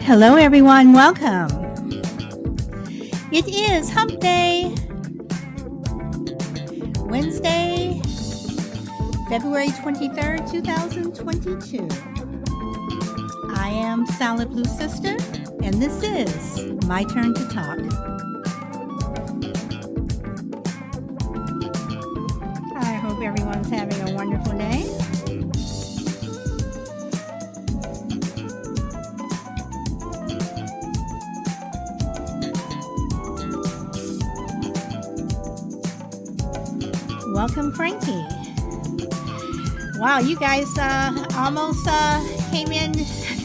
Hello, everyone. Welcome. It is Hump Day, Wednesday, February 23rd, 2022. I am Salad Blue Sister, and this is My Turn to Talk. I hope everyone's having a wonderful day. Welcome, Frankie. Wow, you guys almost came in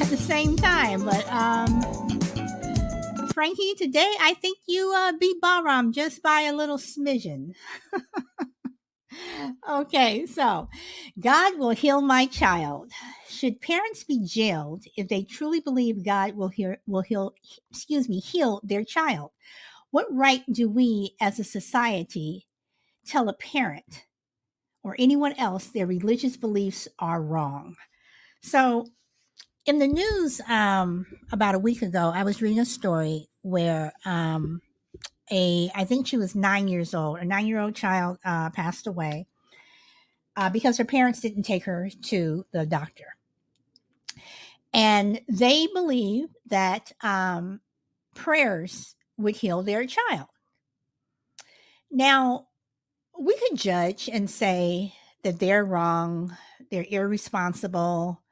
at the same time, but Frankie, today I think you beat Bahram just by a little smidgen. Okay, so God will heal my child. Should parents be jailed if they truly believe God heal their child? What right do we as a society tell a parent or anyone else their religious beliefs are wrong? So, in the news about a week ago, I was reading a story where I think she was 9 years old, a 9-year-old child passed away because her parents didn't take her to the doctor. And they believed that prayers would heal their child. Now, we could judge and say that they're wrong, they're irresponsible,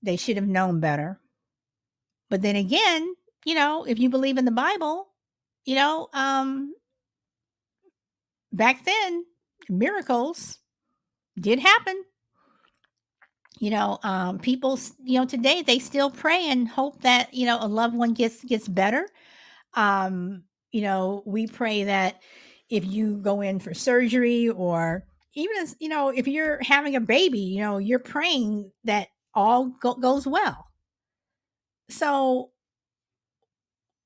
they should have known better. But then again, if you believe in the Bible, you know, back then, miracles did happen. People, today they still pray and hope that, a loved one gets better. We pray that if you go in for surgery or even as, if you're having a baby, you're praying that all goes well. So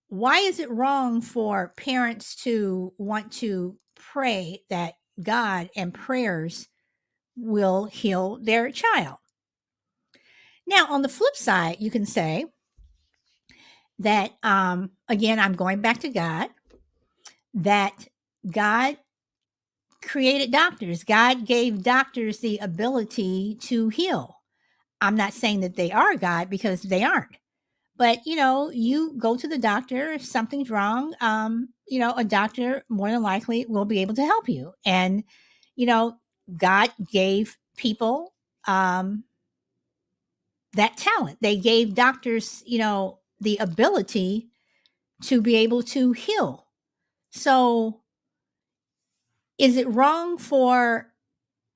why is it wrong for parents to want to pray that God and prayers will heal their child? Now, on the flip side, you can say that, again, I'm going back to God, that God created doctors. God gave doctors the ability to heal. I'm not saying that they are God because they aren't. But, you go to the doctor if something's wrong, a doctor more than likely will be able to help you. And, God gave people that talent. They gave doctors, the ability to be able to heal. So is it wrong for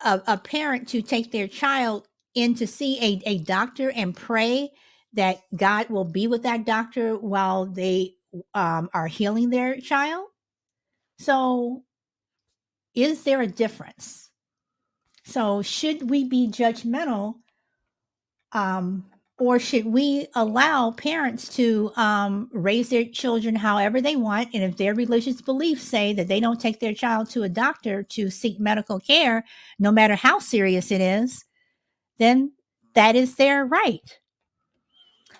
a parent to take their child in to see a doctor and pray that God will be with that doctor while they are healing their child? So is there a difference? So should we be judgmental, or should we allow parents to raise their children however they want? And if their religious beliefs say that they don't take their child to a doctor to seek medical care, no matter how serious it is, then that is their right.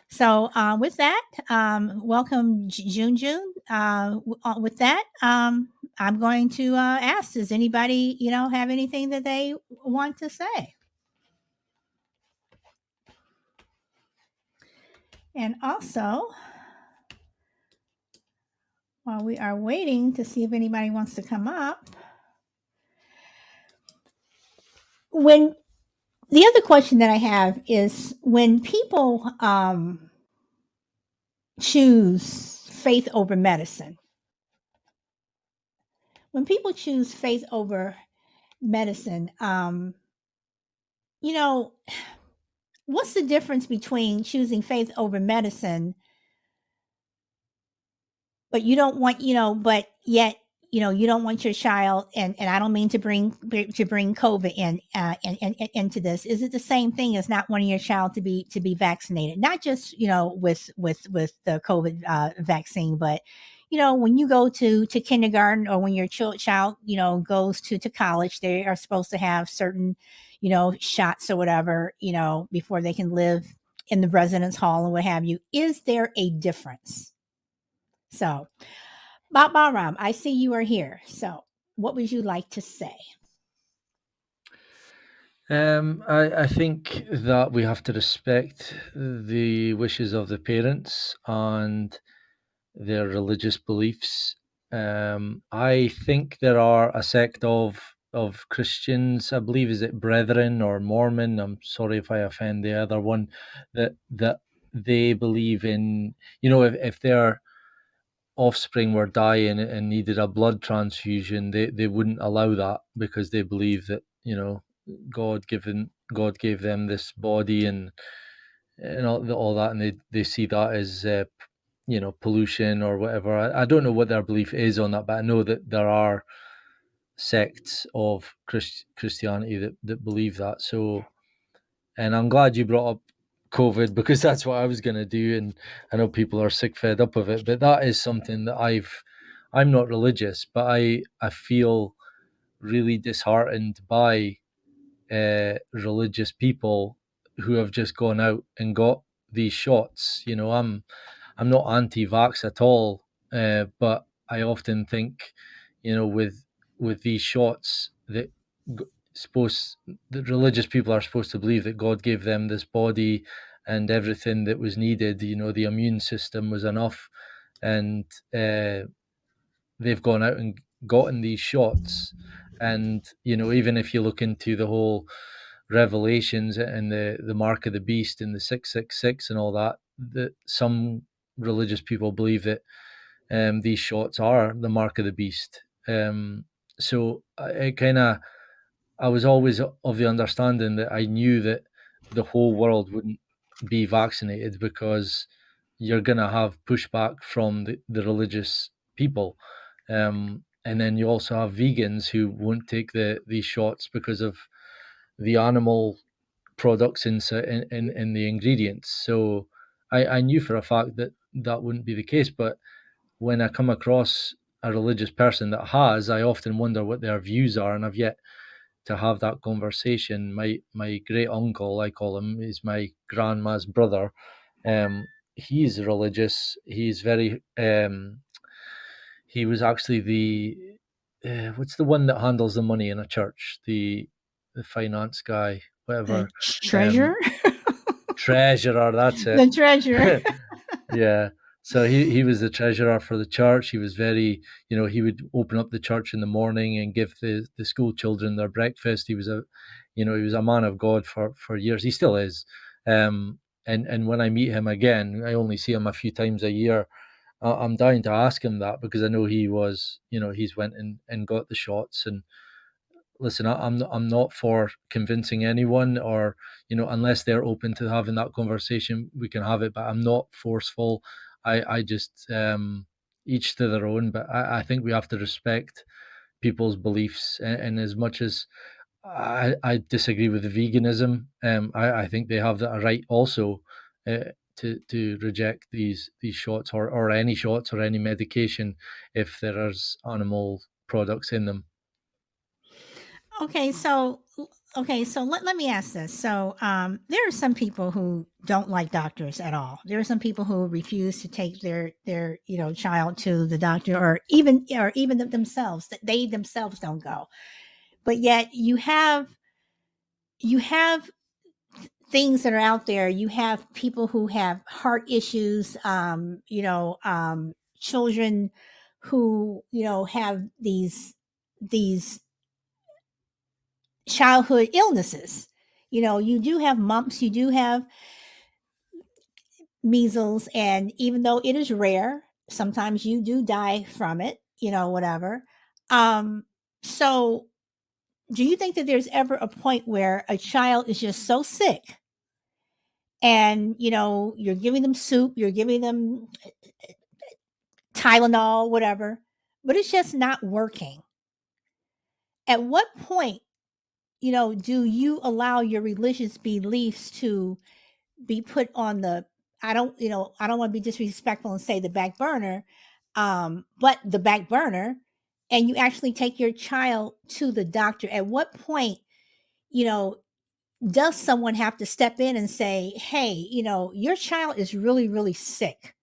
So with that, welcome June. With that, I'm going to ask, does anybody, have anything that they want to say? And also, while we are waiting to see if anybody wants to come up, when the other question that I have is when people choose faith over medicine, when people choose faith over medicine, you know, what's the difference between choosing faith over medicine, but you don't want, but yet, you don't want your child, and I don't mean to bring COVID in into this. Is it the same thing as not wanting your child to be vaccinated? Not just with the COVID vaccine, but when you go to kindergarten, or when your child goes to college, they are supposed to have certain shots or whatever before they can live in the residence hall and what have you. Is there a difference? So, Ram, I see you are here. So, what would you like to say? I think that we have to respect the wishes of the parents and their religious beliefs. I think there are a sect of Christians, I believe, is it Brethren or Mormon? I'm sorry if I offend the other one. That they believe in, if their offspring were dying and needed a blood transfusion, they wouldn't allow that because they believe that God gave them this body and all that, and they see that as pollution or whatever. I don't know what their belief is on that, but I know that there are sects of Christianity that believe that. So, and I'm glad you brought up COVID because that's what I was going to do, and I know people are sick fed up of it, but that is something that I'm not religious, but I feel really disheartened by religious people who have just gone out and got these shots. I'm not anti-vax at all, but I often think, with these shots that supposed the religious people are supposed to believe that God gave them this body and everything that was needed. The immune system was enough, and they've gone out and gotten these shots. And even if you look into the whole Revelations and the mark of the beast and the 666 and all that, that some religious people believe that these shots are the mark of the beast. So I was always of the understanding that I knew that the whole world wouldn't be vaccinated because you're going to have pushback from the religious people. And then you also have vegans who won't take these shots because of the animal products in the ingredients. So I knew for a fact that that wouldn't be the case. But when I come across a religious person that has, I often wonder what their views are, and I've yet to have that conversation. My great uncle, I call him, is my grandma's brother. He's religious. He's very. He was actually the what's the one that handles the money in a church? The finance guy, The whatever. treasurer? Treasurer. That's it. The treasurer. Yeah. So he was the treasurer for the church. He was very, he would open up the church in the morning and give the school children their breakfast. He was a man of God for years. He still is. And when I meet him again, I only see him a few times a year. I'm dying to ask him that because I know he's went and got the shots. And listen, I'm not for convincing anyone, or unless they're open to having that conversation, we can have it. But I'm not forceful. I just each to their own. But I think we have to respect people's beliefs, and as much as I disagree with the veganism, I think they have a right also to reject these shots or any shots or any medication if there is animal products in them. Okay, so let me ask this. So there are some people who don't like doctors at all. There are some people who refuse to take their child to the doctor, or even themselves, that they themselves don't go. But yet you have things that are out there. You have people who have heart issues, children who have these childhood illnesses. You do have mumps, you do have measles, and even though it is rare, sometimes you do die from it, whatever. So do you think that there's ever a point where a child is just so sick and you're giving them soup, you're giving them Tylenol, whatever, but it's just not working? At what point, do you allow your religious beliefs to be put on the, I don't want to be disrespectful and say the back burner, but the back burner, and you actually take your child to the doctor? At what point, you know does someone have to step in and say, hey, your child is really, really sick?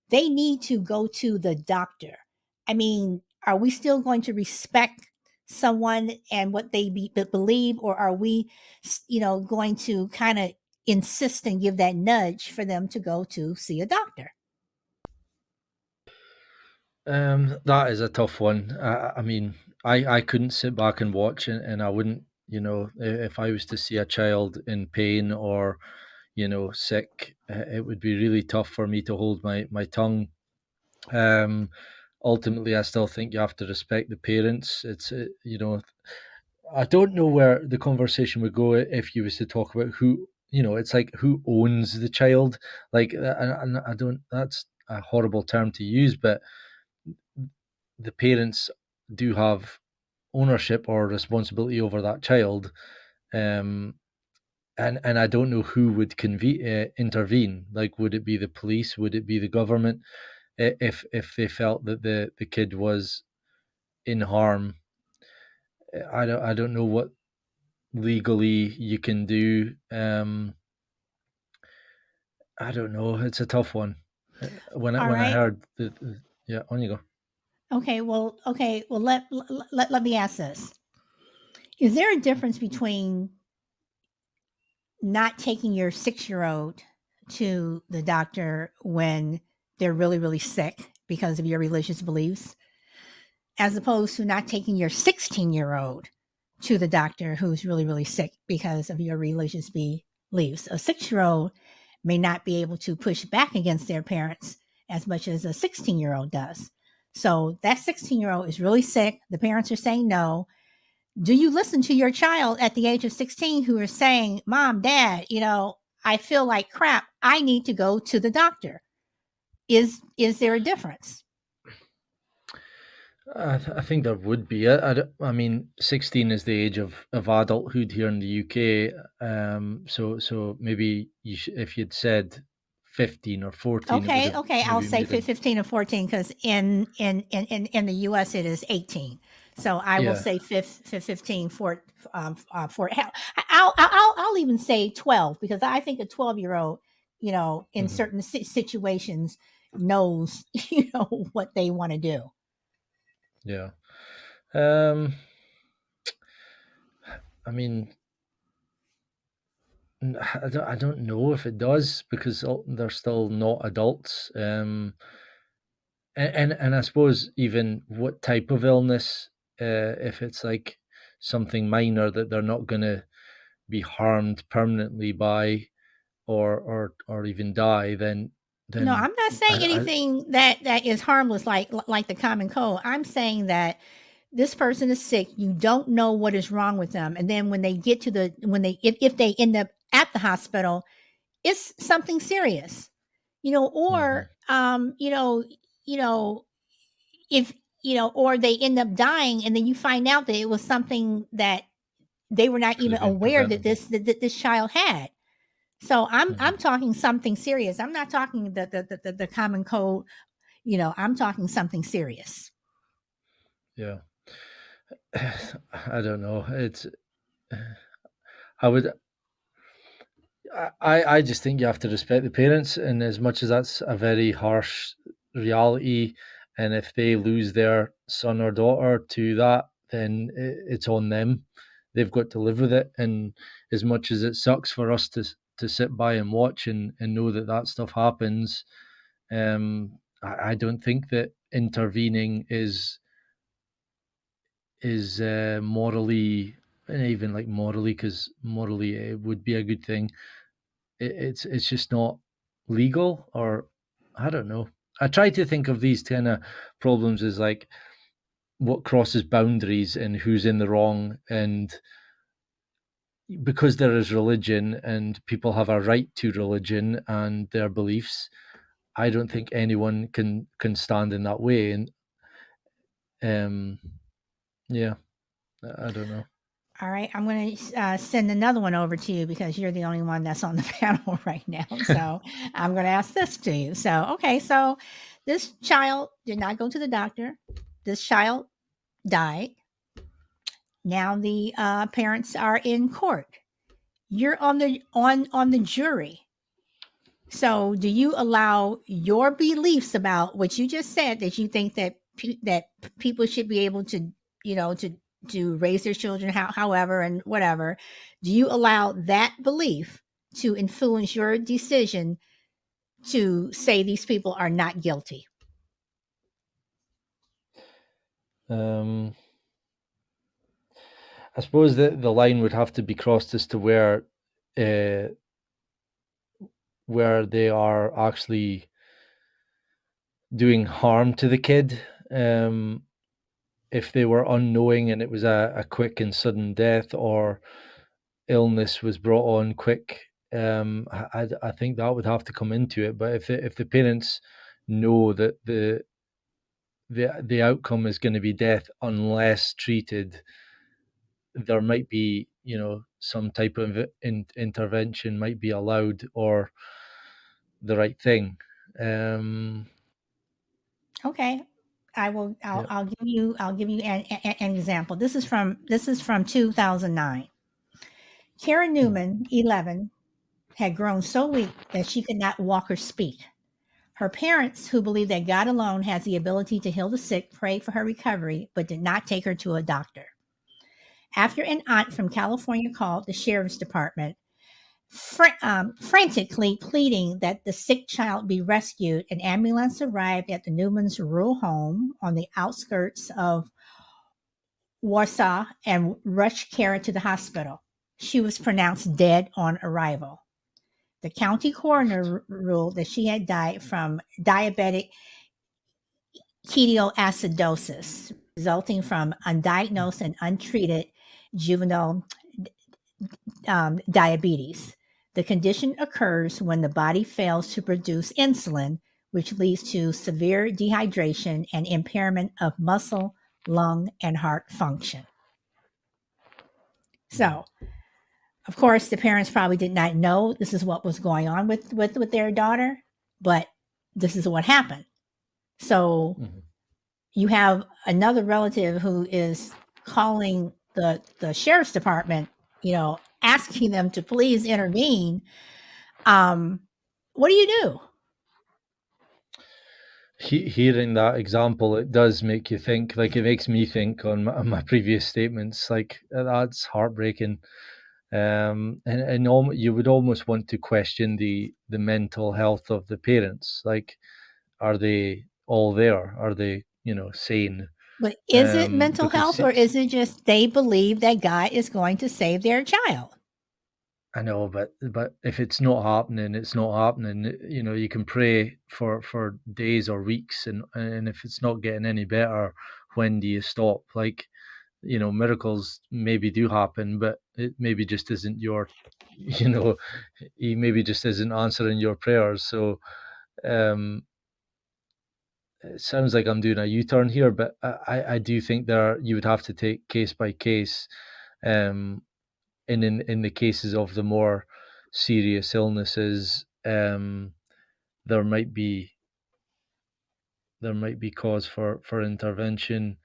They need to go to the doctor. I mean, are we still going to respect someone and what they believe, or are we, going to kind of insist and give that nudge for them to go to see a doctor? That is a tough one. I mean, I couldn't sit back and watch, and I wouldn't, if I was to see a child in pain or, sick, it would be really tough for me to hold my tongue. Um, Ultimately, I still think you have to respect the parents. I don't know where the conversation would go if you was to talk about who, it's like who owns the child. Like, and I don't. That's a horrible term to use, but the parents do have ownership or responsibility over that child. Um, and I don't know who would intervene. Like, would it be the police? Would it be the government? If they felt that the kid was in harm, I don't know what legally you can do. I don't know. It's a tough one. All When I right. heard yeah, on you go. Okay. Well, let me ask this. Is there a difference between not taking your 6-year-old to the doctor when they're really, really sick because of your religious beliefs, as opposed to not taking your 16-year-old to the doctor who's really, really sick because of your religious beliefs? A 6-year-old may not be able to push back against their parents as much as a 16-year-old does. So that 16-year-old is really sick. The parents are saying no. Do you listen to your child at the age of 16 who is saying, Mom, Dad, I feel like crap. I need to go to the doctor? Is there a difference? I think there would be. I mean, 16 is the age of adulthood here in the UK. So maybe if you'd said 15 or 14, it would Okay, have okay, I'll maybe say made a 15 or 14 because in the US it is 18. So I will yeah. say 15 for I'll even say 12 because I think a 12-year-old, in Mhm, certain situations knows, what they want to do. yeah. Um, I mean, I don't know if it does because they're still not adults. And I suppose even what type of illness, if it's like something minor that they're not going to be harmed permanently by, or even die, No, then I'm not saying I anything that is harmless like the common cold. I'm saying that this person is sick, you don't know what is wrong with them, and then when they get to the when they if they end up at the hospital, it's something serious. mhm, Or you know if or they end up dying and then you find out that it was something that they were not could even have been aware preventable. that this child had. So I'm Mhm, talking something serious. I'm not talking the common cold. I'm talking something serious. yeah. I don't know. I would I just think you have to respect the parents, and as much as that's a very harsh reality, and if they lose their son or daughter to that, then it's on them. They've got to live with it, and as much as it sucks for us to sit by and watch and know that that stuff happens, I don't think that intervening is morally, and even like morally, because morally it would be a good thing. It's just not legal, or I don't know. I try to think of these kind of problems as like what crosses boundaries and who's in the wrong, and because there is religion and people have a right to religion and their beliefs, I don't think anyone can stand in that way. And um yeah, I don't know. All right, I'm going to send another one over to you because you're the only one that's on the panel right now. So I'm going to ask this to you. So, okay, so this child did not go to the doctor. This child died. Now the parents are in court. You're on the jury. So, do you allow your beliefs about what you just said, that you think that people should be able to, you know, to raise their children however and whatever? Do you allow that belief to influence your decision to say these people are not guilty? Um, I suppose the line would have to be crossed as to uh, where they are actually doing harm to the kid. If they were unknowing and it was a quick and sudden death, or illness was brought on quick, I think that would have to come into it. But if the parents know that the outcome is going to be death unless treated, there might be, some type of intervention might be allowed, or the right thing. Okay. I will. I'll, Yeah. I'll give you. I'll give you an example. This is from 2009. Karen Mm, Newman, 11, had grown so weak that she could not walk or speak. Her parents, who believed that God alone has the ability to heal the sick, prayed for her recovery, but did not take her to a doctor. After an aunt from California called the sheriff's department, frantically pleading that the sick child be rescued, an ambulance arrived at the Newmans' rural home on the outskirts of Warsaw and rushed Kara to the hospital. She was pronounced dead on arrival. The county coroner ruled that she had died from diabetic ketoacidosis, resulting from mm, undiagnosed and untreated juvenile diabetes. The condition occurs when the body fails to produce insulin, which leads to severe dehydration and impairment of muscle, lung, and heart function. mm, So, of course, the parents probably did not know this is what was going on with their daughter, but this is what happened. So mhm. you have another relative who is calling the sheriff's department, asking them to please intervene. Um, what do you do? Hearing that example, it does make you think. Like, it makes me think on my previous statements. Like, that's heartbreaking. And you would almost want to question the mental health of the parents. Like, are they all there? Are they, sane? But is it mental Because health, or is it just they believe that God is going to save their child? I know, but if it's not happening, it's not happening. You can pray for days or weeks, and if it's not getting any better, when do you stop? Like, miracles maybe do happen, but it maybe just isn't your, you know, he maybe just isn't answering your prayers. So, um, it sounds like I'm doing a U-turn here, but I do think you would have to take case by case. Um, in the cases of the more serious illnesses, there might be cause for intervention.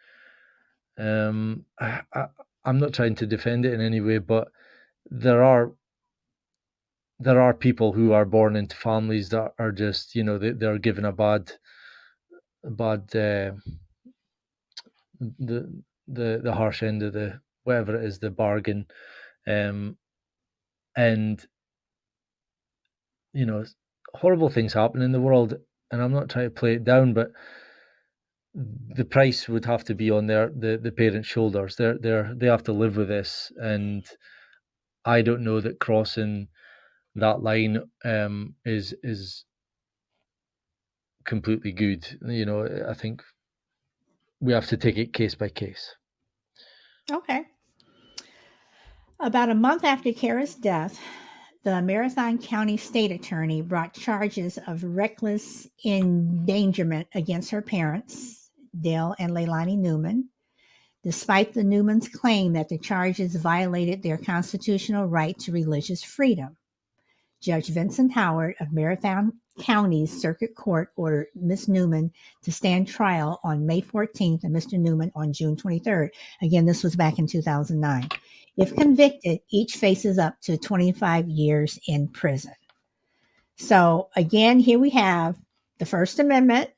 I'm not trying to defend it in any way, but there are people who are born into families that are just, they're given a bad the harsh end of the, whatever it is, the bargain. Um and you know horrible things happen in the world, and I'm not trying to play it down, but the price would have to be on the parents' shoulders. They have to live with this, and I don't know that crossing that line is completely good. I think we have to take it case by case. Okay. About a month after Kara's death, the Marathon County State Attorney brought charges of reckless endangerment against her parents, Dale and Leilani Newman, despite the Newmans' claim that the charges violated their constitutional right to religious freedom. Judge Vincent Howard of Marathon County's Circuit Court ordered Ms. Newman to stand trial on May 14th and Mr. Newman on June 23rd. Again, this was back in 2009. If convicted, each faces up to 25 years in prison. So again, here we have the First Amendment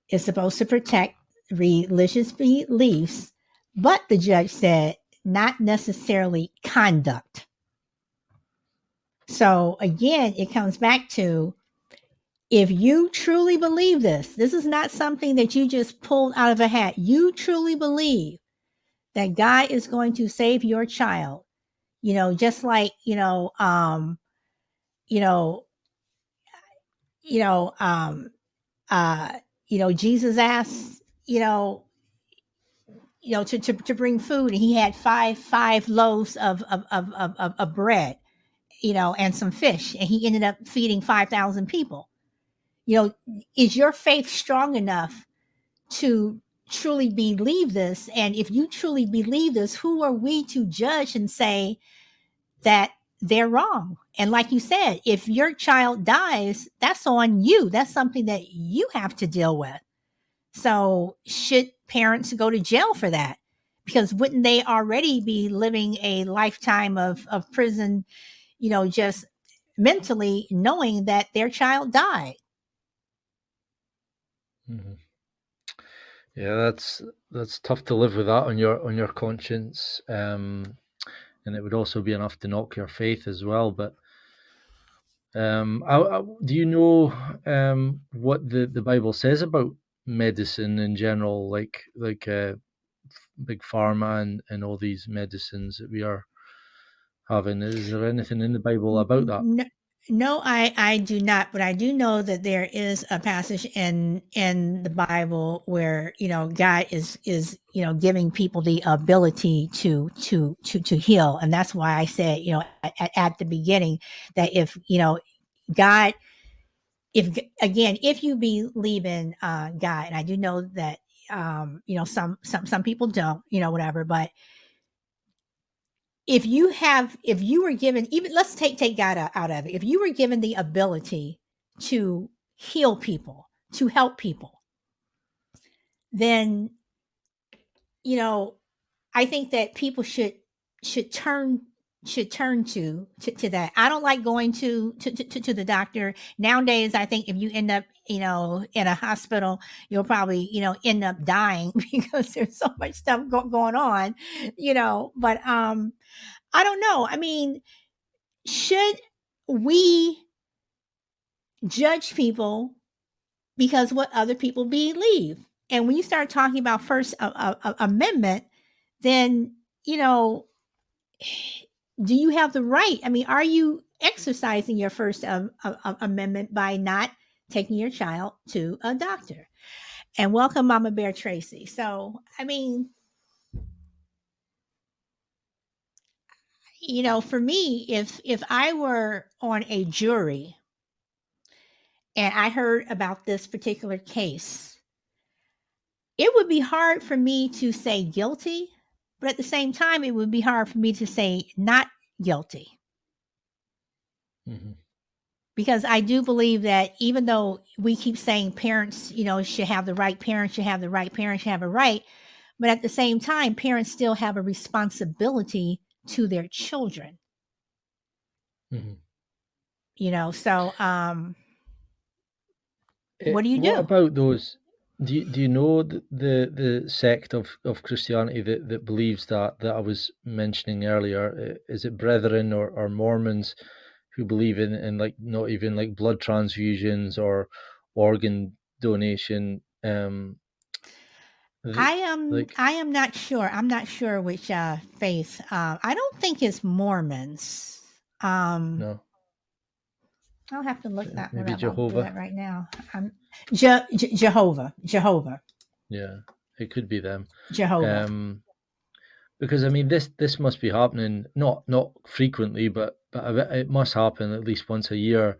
is supposed to protect religious beliefs, but the judge said not necessarily conduct. So again, it comes back to, if you truly believe this is not something that you just pulled out of a hat. You truly believe that God is going to save your child, just like, you know, you know, uh, Jesus asked, to bring food, and he had five loaves of bread, and some fish, and he ended up feeding 5,000 people. Is your faith strong enough to truly believe this? And if you truly believe this, who are we to judge and say that they're wrong? And like you said, if your child dies, that's on you. That's something that you have to deal with. So should parents go to jail for that? Because wouldn't they already be living a lifetime of prison, just mentally knowing that their child died? Mm-hmm. Yeah, that's tough to live with that on your conscience, and it would also be enough to knock your faith as well. But do you know what the Bible says about medicine in general, like big pharma and all these medicines that we are having? Is there anything in the Bible about that? No, I do not, but I do know that there is a passage in the Bible where God is giving people the ability to heal, and that's why I said at the beginning that if God, if you believe in God, and I do know that some people don't, whatever, but if you were given, even let's take God out of it, if you were given the ability to heal people, to help people, then I think that people should turn to that. I don't like going to the doctor nowadays. I think if you end up in a hospital, you'll probably end up dying because there's so much stuff going on, but I don't know. I mean, should we judge people because what other people believe? And when you start talking about First Amendment, then do you have the right? I mean, are you exercising your First Amendment by not taking your child to a doctor? And welcome, Mama Bear Tracy. So, I mean, for me, if I were on a jury and I heard about this particular case, it would be hard for me to say guilty, but at the same time, it would be hard for me to say not guilty. Mm-hmm. Because I do believe that even though we keep saying parents, should have the right, parents should have the right, parents should have a right, but at the same time, parents still have a responsibility to their children. Mm-hmm. So what do you What do? about those? Do you know the sect of Christianity that believes that I was mentioning earlier? Is it Brethren or Mormons who believe in like not even like blood transfusions or organ donation? I am Like I am not sure. I'm not sure which faith. I don't think it's Mormons. no, I'll have to look that one maybe up. I'll do Jehovah. that right now. Jehovah. Yeah, it could be them. Jehovah. Um, because I mean this must be happening not frequently, but it must happen at least once a year.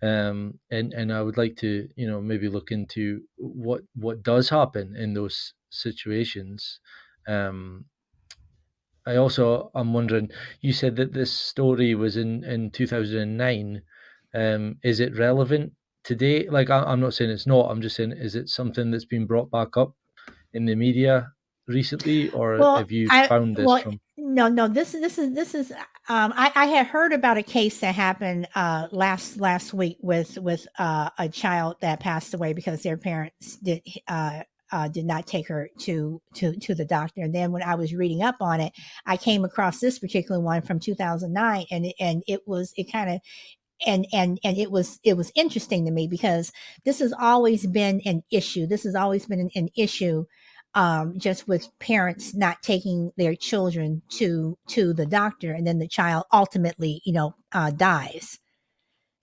And I would like to maybe look into what does happen in those situations, um, I'm wondering, you said that this story was in 2009. Is it relevant today? Like, I'm not saying it's not, I'm just saying, is it something that's been brought back up in the media recently, or Well, have you I found this well, from? no, this is I had heard about a case that happened last week with a child that passed away because their parents did not take her to the doctor. And then when I was reading up on it, I came across this particular one from 2009, and it kind of and it was interesting to me because this has always been an issue. This has always been an issue, just with parents not taking their children to the doctor, and then the child ultimately, dies.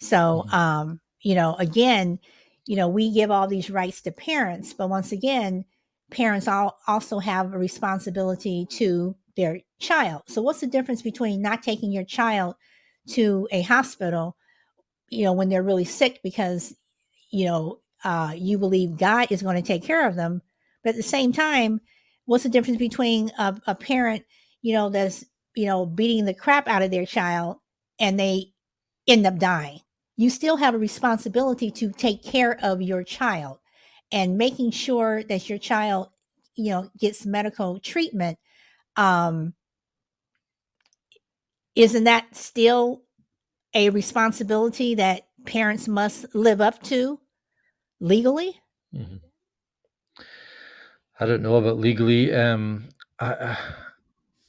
So, Mhm, again, we give all these rights to parents, but once again, parents also have a responsibility to their child. So, what's the difference between not taking your child to a hospital, when they're really sick because, you believe God is going to take care of them. But at the same time, what's the difference between a parent, that's, beating the crap out of their child and they end up dying? You still have a responsibility to take care of your child and making sure that your child, gets medical treatment. Um, isn't that still a responsibility that parents must live up to legally? mhm. I don't know about legally. I,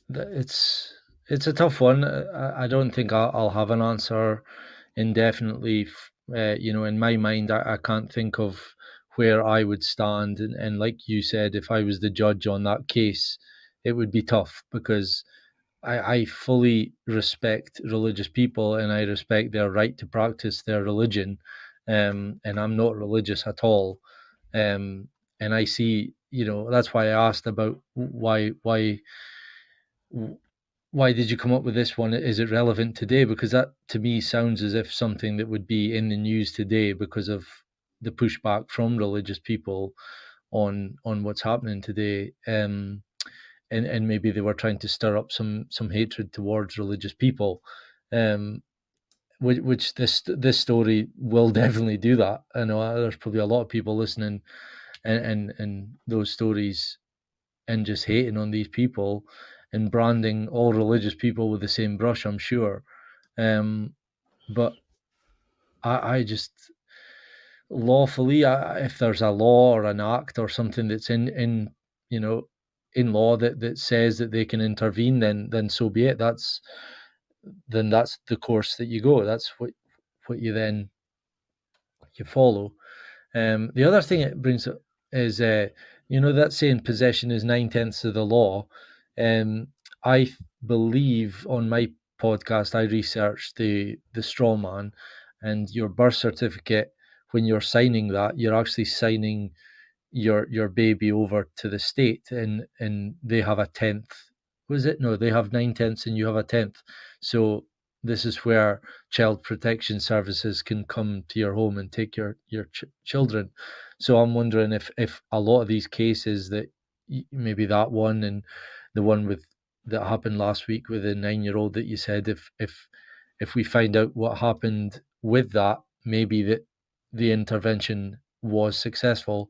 it's a tough one. I don't think I'll have an answer indefinitely. In my mind, I can't think of where I would stand. And like you said, if I was the judge on that case, it would be tough because I fully respect religious people and I respect their right to practice their religion. And I'm not religious at all. Um, and I see, that's why I asked about why did you come up with this one? Is it relevant today? Because that to me sounds as if something that would be in the news today because of the pushback from religious people on what's happening today. And maybe they were trying to stir up some hatred towards religious people. Um, which this story will definitely do that. I know there's probably a lot of people listening and those stories and just hating on these people and branding all religious people with the same brush, I'm sure. Um, but I just lawfully, if there's a law or an act or something that's in you know in law that says that they can intervene, then so be it. That's the course that you go. That's what you follow. The other thing it brings up is, that saying possession is 9/10 of the law. Um, I believe on my podcast, I researched the straw man, and your birth certificate. When you're signing that, you're actually signing your baby over to the state, and they have a tenth. Was it? No, they have 9/10 and you have a tenth. So this is where child protection services can come to your home and take your children. So I'm wondering if a lot of these cases that maybe that one and the one with that happened last week with the 9-year-old that you said, if we find out what happened with that, maybe that the intervention was successful,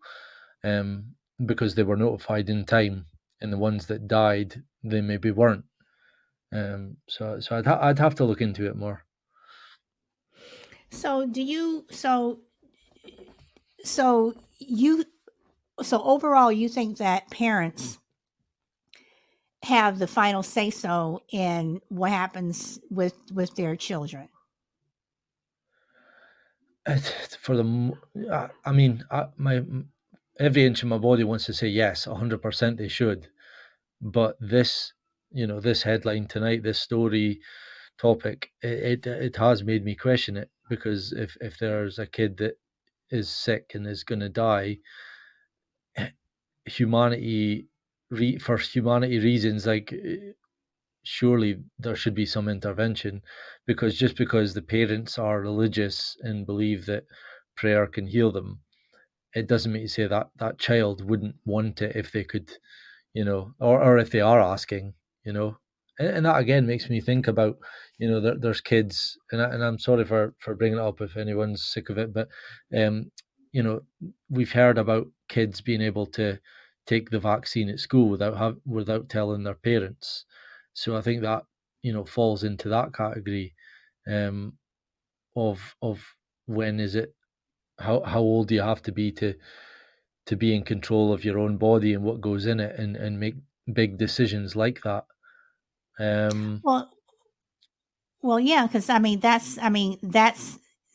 um, because they were notified in time, and the ones that died, they maybe weren't. So I'd have to look into it more. So do you so you so overall you think that parents have the final say so in what happens with their children? For the, I mean, my every inch of my body wants to say yes, 100% they should. But this headline tonight, this story topic, it has made me question it because if there's a kid that is sick and is going to die, humanity for humanity reasons, like, surely there should be some intervention, because just because the parents are religious and believe that prayer can heal them, it doesn't mean to say that that child wouldn't want it if they could, or if they are asking, you know and that again makes me think about, there's kids, and I'm sorry for bringing it up if anyone's sick of it, but um, we've heard about kids being able to take the vaccine at school without telling their parents. So I think that falls into that category, um, of when is it, how old do you have to be to be in control of your own body and what goes in it, and make big decisions like that. Um, Well, Well, yeah, because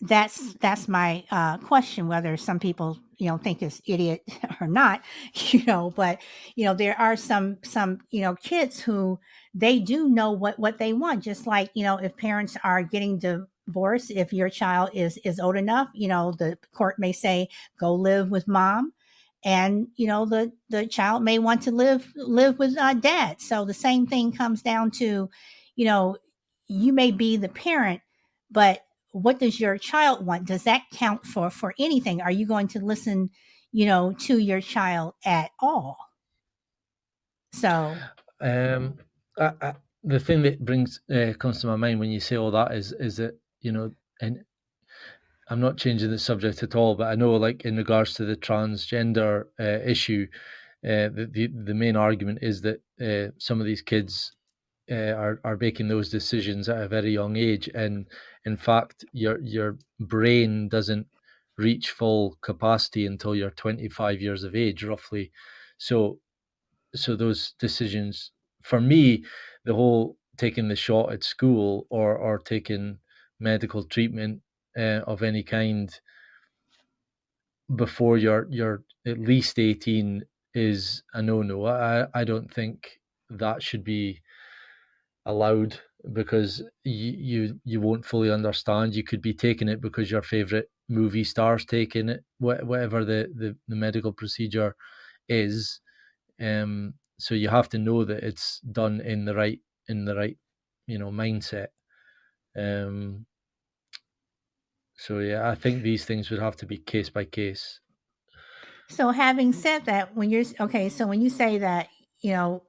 that's my question. Whether some people think is idiot or not, but there are some kids who they do know what they want. Just like if parents are getting divorced, if your child is old enough, the court may say go live with mom, and the child may want to live with dad. So the same thing comes down to you know you may be the parent, but what does your child want? Does that count for anything? Are you going to listen, to your child at all? So, um, the thing that brings comes to my mind when you say all that is that, and I'm not changing the subject at all, but I know, like, in regards to the transgender issue, the main argument is that some of these kids are making those decisions at a very young age, and in fact, your brain doesn't reach full capacity until you're 25 years of age, roughly. So, those decisions, for me, the whole taking the shot at school, or taking medical treatment of any kind before you're at least 18 is a no-no. I don't think that should be allowed, because you won't fully understand. You could be taking it because your favorite movie star's taking it, whatever the medical procedure is. So you have to know that it's done in the right mindset. Um, so yeah, I think these things would have to be case by case. so having said that, okay, so when you say that,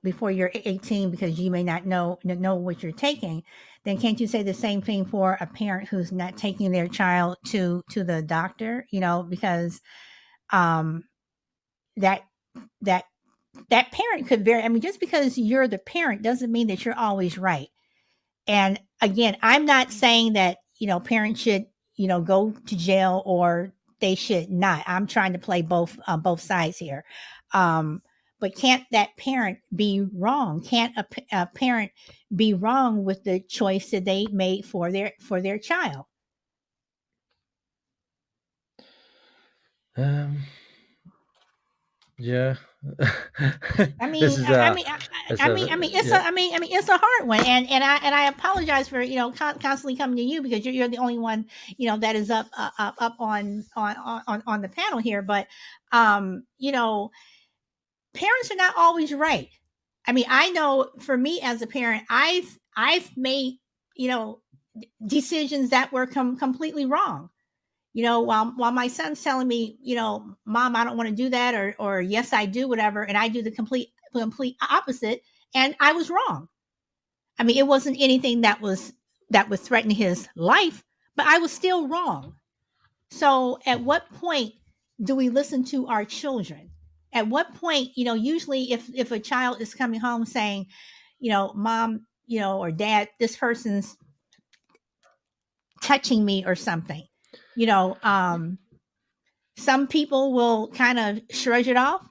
before you're 18, because you may not know what you're taking, then can't you say the same thing for a parent who's not taking their child to the doctor? Because um, that that that parent could vary. I mean, just because you're the parent doesn't mean that you're always right. And again, I'm not saying that, parents should, go to jail or they should not. I'm trying to play both sides here. Um, but can't that parent be wrong? Can't a parent be wrong with the choice that they made for their child? Um, yeah. I This mean, is I, I a, mean, I, it's I a, mean, I mean, yeah. it's a hard one, and I apologize for constantly coming to you because you're the only one that is up on the panel here. But parents are not always right. I mean, I know for me as a parent, I've made you know decisions that were completely wrong. While my son's telling me, mom, I don't want to do that, or yes, I do, whatever, and I do the complete opposite, and I was wrong. I mean, it wasn't anything that was threatening his life, but I was still wrong. So, at what point do we listen to our children? At what point, usually if a child is coming home saying, mom, or dad, this person's touching me or something, you know, um, some people will kind of shrug it off,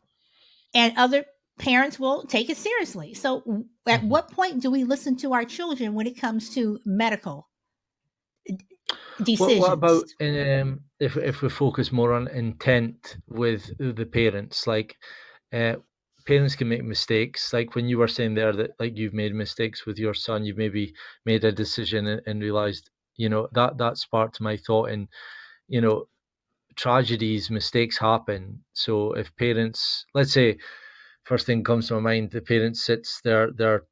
and other parents will take it seriously. So, at Mhm. what point do we listen to our children when it comes to medical What about, decisions? if we focus more on intent with the parents? Like, uh, parents can make mistakes. Like when you were saying there that, like, you've made mistakes with your son, you've maybe made a decision, and realized, that sparked my thought. And you know, tragedies, mistakes happen. So if parents, let's say, first thing comes to my mind, the parent sits their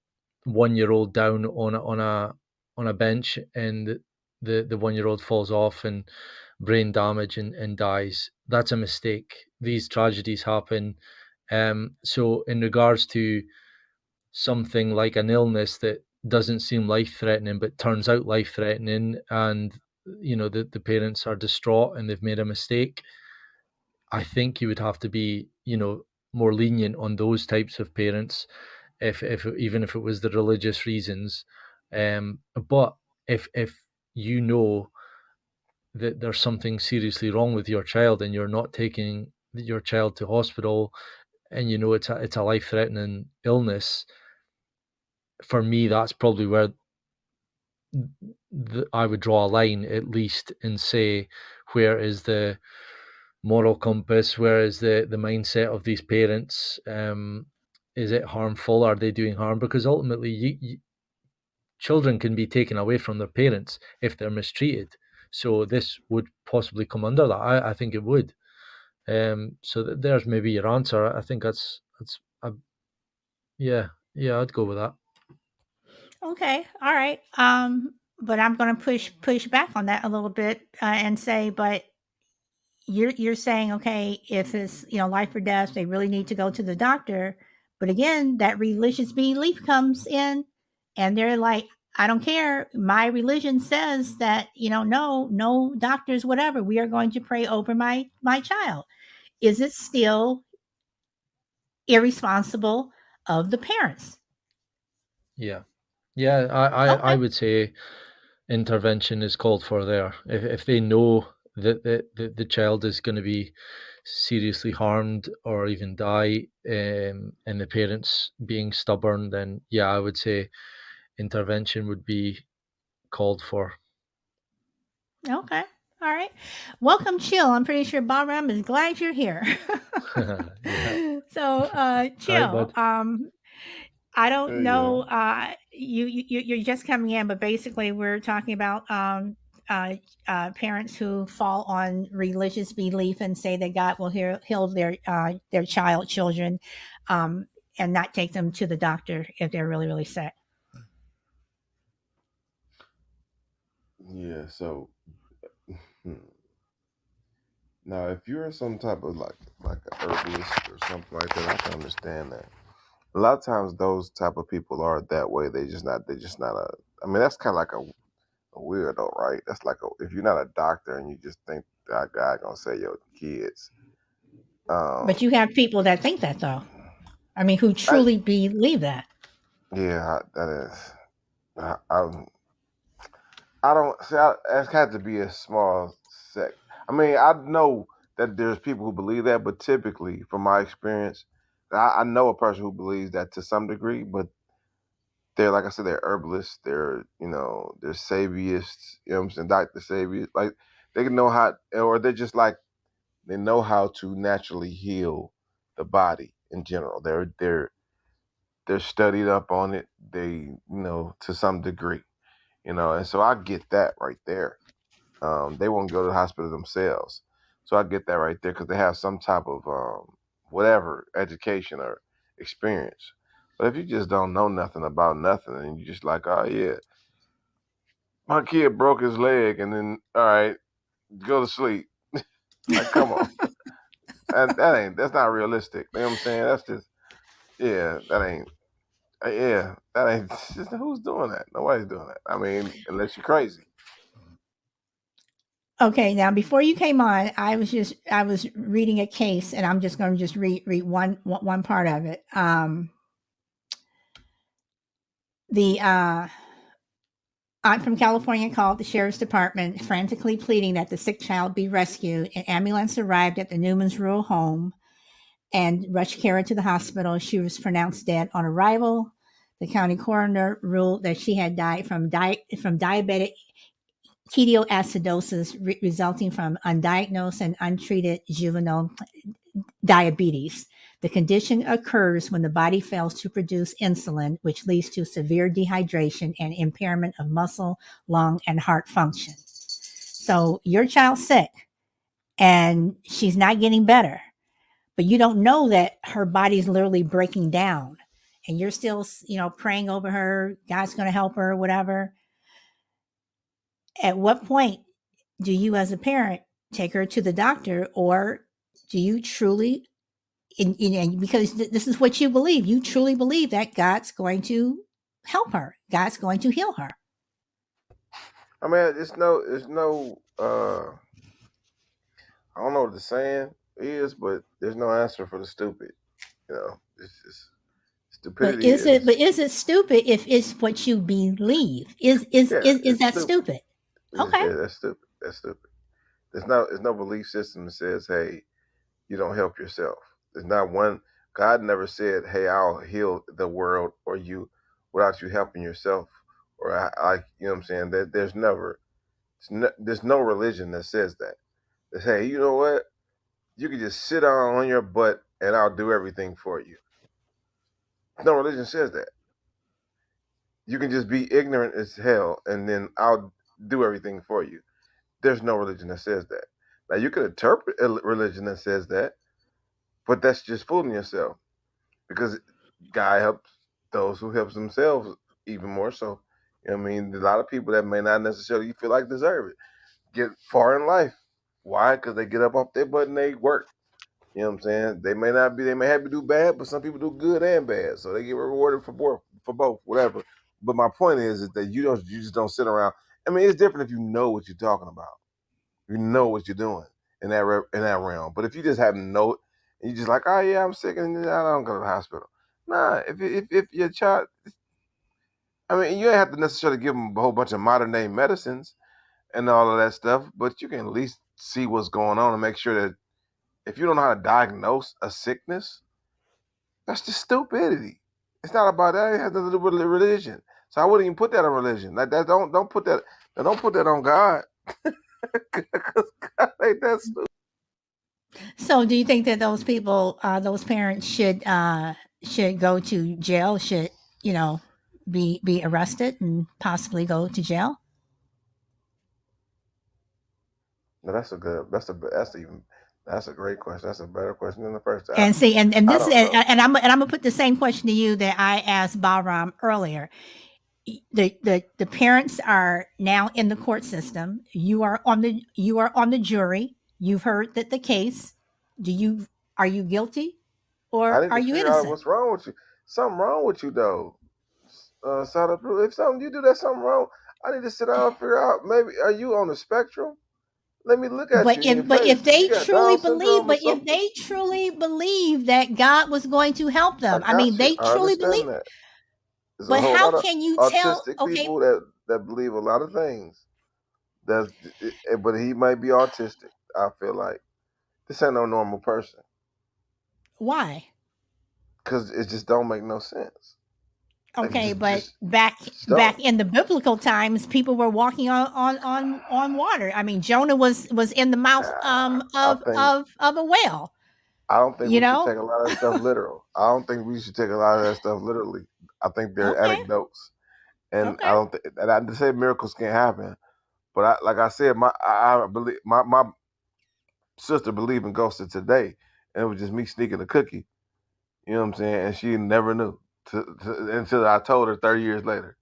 1 year old down on a bench, and the 1 year old falls off and brain damage, and dies. That's a mistake. These tragedies happen. So in regards to something like an illness that doesn't seem life threatening, but turns out life threatening, and the parents are distraught and they've made a mistake, I think you would have to be, more lenient on those types of parents, if even if it was the religious reasons. But if you know that there's something seriously wrong with your child and you're not taking your child to hospital, and it's a life threatening illness, for me that's probably where I would draw a line, at least, and say, where is the moral compass? Where is the mindset of these parents? Is it harmful? Are they doing harm? Because ultimately, children can be taken away from their parents if they're mistreated. So this would possibly come under that. I think it would. So there's maybe your answer. I think yeah, I'd go with that. Okay, all right. But I'm going to push back on that a little bit, and say, but you're saying, okay, if it's, life or death, they really need to go to the doctor. But again, that religious belief comes in, and they're like, I don't care. My religion says that, no doctors, whatever. We are going to pray over my child. Is it still irresponsible of the parents? Yeah, yeah. I Okay. would say intervention is called for there. If they know that the child is going to be seriously harmed or even die, and the parents being stubborn, then yeah, I would say intervention would be called for. Okay. All right. Welcome, Chill. I'm pretty sure Ballroom is glad you're here. Yeah. So, All right, Chill. bud. I don't Hey, yeah. know. You're just coming in, but basically, we're talking about uh, parents who fall on religious belief and say that God will heal their children, um, and not take them to the doctor if they're really really sick. Yeah, so hmm. Now if you're some type of like a herbalist or something like that, I can understand that. A lot of times those type of people are that way. They just not a I mean that's kinda like a weirdo, right? That's like if you're not a doctor and you just think that God gonna save your kids. But Um you have people that think that, though. I mean, who I truly believe that. yeah, that is I don't see. It had to be a small sect. I mean, I know that there's people who believe that, but typically, from my experience, I know a person who believes that to some degree, but they're like I said, they're herbalists. They're saviists. You know what I'm saying? Doctor saviors. Like they can know how, or they're just like they know how to naturally heal the body in general. They're studied up on it. To some degree. And so I get that right there. They won't go to the hospital themselves. So I get that right there because they have some type of whatever education or experience. But if you just don't know nothing about nothing and you just like, oh yeah, my kid broke his leg, and then all right, go to sleep. Like, come on, and that's not realistic. You know what I'm saying? That's just that ain't that ain't. Just, who's doing that? Nobody's doing that. I mean, unless you're crazy. Okay, now before you came on, I was reading a case, and I'm just going to just read one part of it. The aunt from California called the sheriff's department, frantically pleading that the sick child be rescued. An ambulance arrived at the Newman's rural home and rushed Kara to the hospital. She was pronounced dead on arrival. The county coroner ruled that she had died from diabetic ketoacidosis resulting from undiagnosed and untreated juvenile diabetes. The condition occurs when the body fails to produce insulin, which leads to severe dehydration and impairment of muscle, lung, and heart function. So your child's sick and she's not getting better, but you don't know that her body's literally breaking down, and you're still, praying over her. God's going to help her, whatever. At what point do you, as a parent, take her to the doctor, or do you truly, because this is what you believe, you truly believe that God's going to help her. God's going to heal her. I mean, it's no. I don't know what the saying is, but there's no answer for the stupid. It's just But stupidity is. is it stupid if it's what you believe? Yeah, Is it's that stupid. stupid? Okay. That's stupid. That's stupid. There's no belief system that says, "Hey, you don't help yourself." There's not one. God never said, "Hey, I'll heal the world or you without you helping yourself." Or you know what I'm saying. That there's no religion that says that. That hey, you know what? You can just sit down on your butt and I'll do everything for you. No religion says that. You can just be ignorant as hell and then I'll do everything for you. There's no religion that says that. Now you can interpret a religion that says that, but that's just fooling yourself because God helps those who helps themselves even more so. You know what I mean? A lot of people that may not necessarily feel like deserve it get far in life. Why? Because they get up off their butt and they work. You know what I'm saying? They may have to do bad, but some people do good and bad. So they get rewarded for both, whatever. But my point is that you just don't sit around. I mean, it's different if you know what you're talking about. You know what you're doing in that realm. But if you just have no, and you just like, oh yeah, I'm sick and I don't go to the hospital. Nah, if your child, I mean, you don't have to necessarily give them a whole bunch of modern day medicines and all of that stuff, but you can at least see what's going on and make sure that if you don't know how to diagnose a sickness, that's just stupidity. It's not about that. It has nothing to do with religion. So I wouldn't even put that on religion. Like that. Don't put that on God. Because God ain't that stupid. So, do you think that those people, those parents, should go to jail? Should you know be arrested and possibly go to jail? No, that's a good. That's a great question. That's a better question than the first. And see, and I this don't know. and I'm gonna put the same question to you that I asked Bahram earlier. The parents are now in the court system. You are on the jury. You've heard that the case. Do you Are you guilty I or need are to you figure out innocent? what's wrong with you. Something wrong with you though. Sada Blue. If something you do that's something wrong, I need to sit down and figure out. Maybe are you on the spectrum? Let me look at you in your But face. You got Down syndrome or if something? they truly believe that God was going to help I them, I mean, got you. they I truly believe. understand that. There's a But whole how lot of can you tell? autistic Okay, people that believe a lot of things. That's but he might be autistic. I feel like this ain't no normal person why? because it just don't make no sense. Like Okay, but just don't. back in the biblical times, people were walking on water. I mean, Jonah was in the mouth I think of a whale. I don't think You we should know? take a lot of stuff literal. I don't think we should take a lot of that stuff literally. I think they're Okay, anecdotes, and I okay. don't. And I say miracles can't happen, but like I said, I believe my sister believed in ghosts today, and it was just me sneaking a cookie. You know what I'm saying? And she never knew until I told her 30 years later.